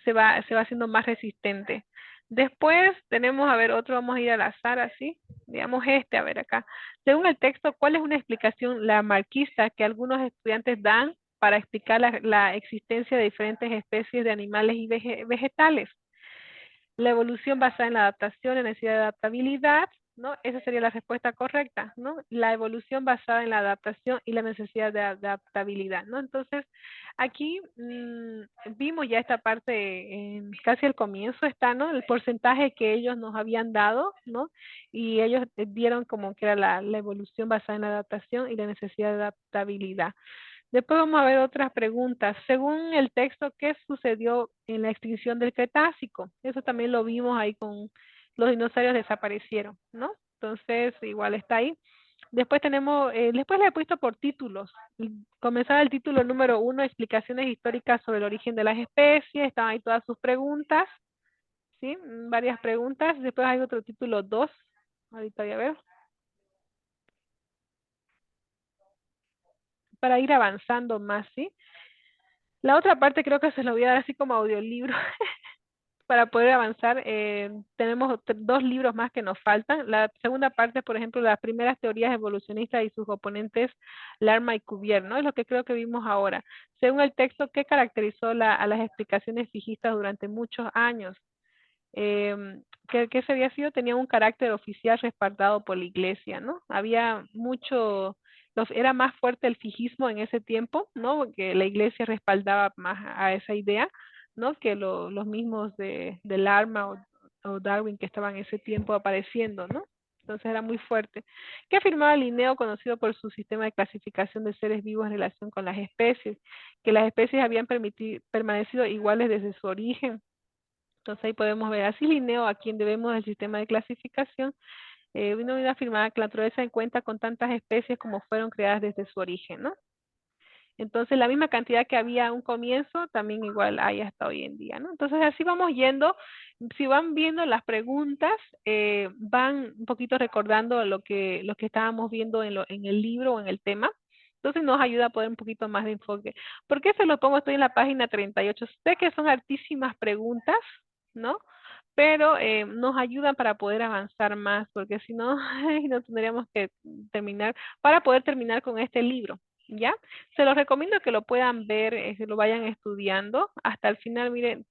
se va haciendo más resistente. Después tenemos, a ver, otro, vamos a ir al azar así, digamos este, a ver acá. Según el texto, ¿cuál es una explicación lamarquista que algunos estudiantes dan para explicar la existencia de diferentes especies de animales y vegetales? La evolución basada en la adaptación, la necesidad de adaptabilidad, ¿no? Esa sería la respuesta correcta, ¿no? La evolución basada en la adaptación y la necesidad de adaptabilidad, ¿no? Entonces, aquí vimos ya esta parte, casi al comienzo está, ¿no? El porcentaje que ellos nos habían dado, ¿no? Y ellos dieron como que era la evolución basada en la adaptación y la necesidad de adaptabilidad. Después vamos a ver otras preguntas. Según el texto, ¿qué sucedió en la extinción del Cretácico? Eso también lo vimos ahí con los dinosaurios desaparecieron, ¿no? Entonces, igual está ahí. Después tenemos, después le he puesto por títulos. Comenzaba el título número 1, explicaciones históricas sobre el origen de las especies. Estaban ahí todas sus preguntas, ¿sí? Varias preguntas. Después hay otro título 2. Ahorita voy a ver. Para ir avanzando más, ¿sí? La otra parte creo que se lo voy a dar así como audiolibro para poder avanzar. Tenemos 2 libros más que nos faltan. La segunda parte, por ejemplo, las primeras teorías evolucionistas y sus oponentes, Larma y Cuvier, ¿no? Es lo que creo que vimos ahora. Según el texto, ¿qué caracterizó a las explicaciones fijistas durante muchos años? ¿Qué se había sido? Tenía un carácter oficial respaldado por la iglesia, ¿no? Había mucho, era más fuerte el fijismo en ese tiempo, ¿no? Porque la iglesia respaldaba más a esa idea, ¿no? Que los mismos del Larma o Darwin que estaban en ese tiempo apareciendo, ¿no? Entonces era muy fuerte. ¿Qué afirmaba Linneo, conocido por su sistema de clasificación de seres vivos en relación con las especies? Que las especies habían permanecido iguales desde su origen. Entonces ahí podemos ver, así Linneo, a quien debemos el sistema de clasificación, vino a afirmar que la naturaleza cuenta con tantas especies como fueron creadas desde su origen, ¿no? Entonces la misma cantidad que había a un comienzo, también igual hay hasta hoy en día, ¿no? Entonces así vamos yendo, si van viendo las preguntas, van un poquito recordando lo que estábamos viendo en el libro o en el tema. Entonces nos ayuda a poner un poquito más de enfoque. ¿Por qué se lo pongo? Estoy en la página 38. Sé que son hartísimas preguntas, ¿no? Pero nos ayudan para poder avanzar más, porque si no, no tendríamos que terminar, para poder terminar con este libro, ¿ya? Se los recomiendo que lo puedan ver, que lo vayan estudiando hasta el final. Miren,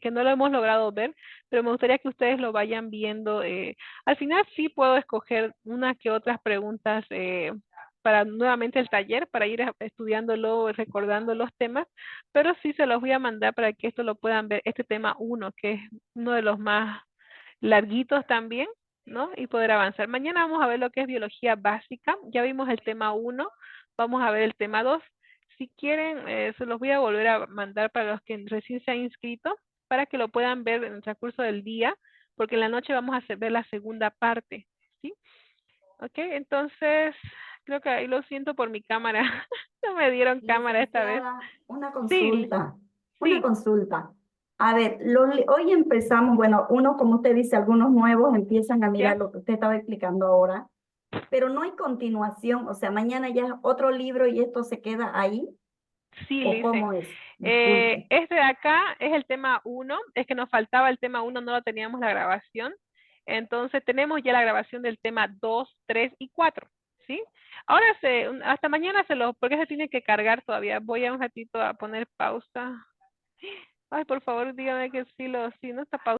que no lo hemos logrado ver, pero me gustaría que ustedes lo vayan viendo. Al final sí puedo escoger unas que otras preguntas para nuevamente el taller, para ir estudiándolo, recordando los temas, pero sí se los voy a mandar para que esto lo puedan ver, este tema 1, que es uno de los más larguitos también, ¿no? Y poder avanzar. Mañana vamos a ver lo que es biología básica. Ya vimos el tema 1, vamos a ver el tema 2. Si quieren, se los voy a volver a mandar para los que recién se han inscrito, para que lo puedan ver en el transcurso del día, porque en la noche vamos a ver la segunda parte, ¿sí? Ok, entonces, creo que ahí lo siento por mi cámara. No me dieron cámara esta vez. Licenciada, una Sí, consulta, una sí, consulta. A ver, hoy empezamos, bueno, uno, como usted dice, algunos nuevos empiezan a mirar ya. lo que usted estaba explicando ahora, pero no hay continuación, o sea, mañana ya es otro libro y esto se queda ahí, Sí, ¿o Lice. cómo es? Disculpe. Este de acá es el tema 1, es que nos faltaba el tema 1, no lo teníamos la grabación. Entonces tenemos ya la grabación del tema 2, 3 y 4, ¿sí? Ahora hasta mañana porque se tiene que cargar todavía. Voy a un ratito a poner pausa. Ay, por favor, dígame que sí, no está pausa.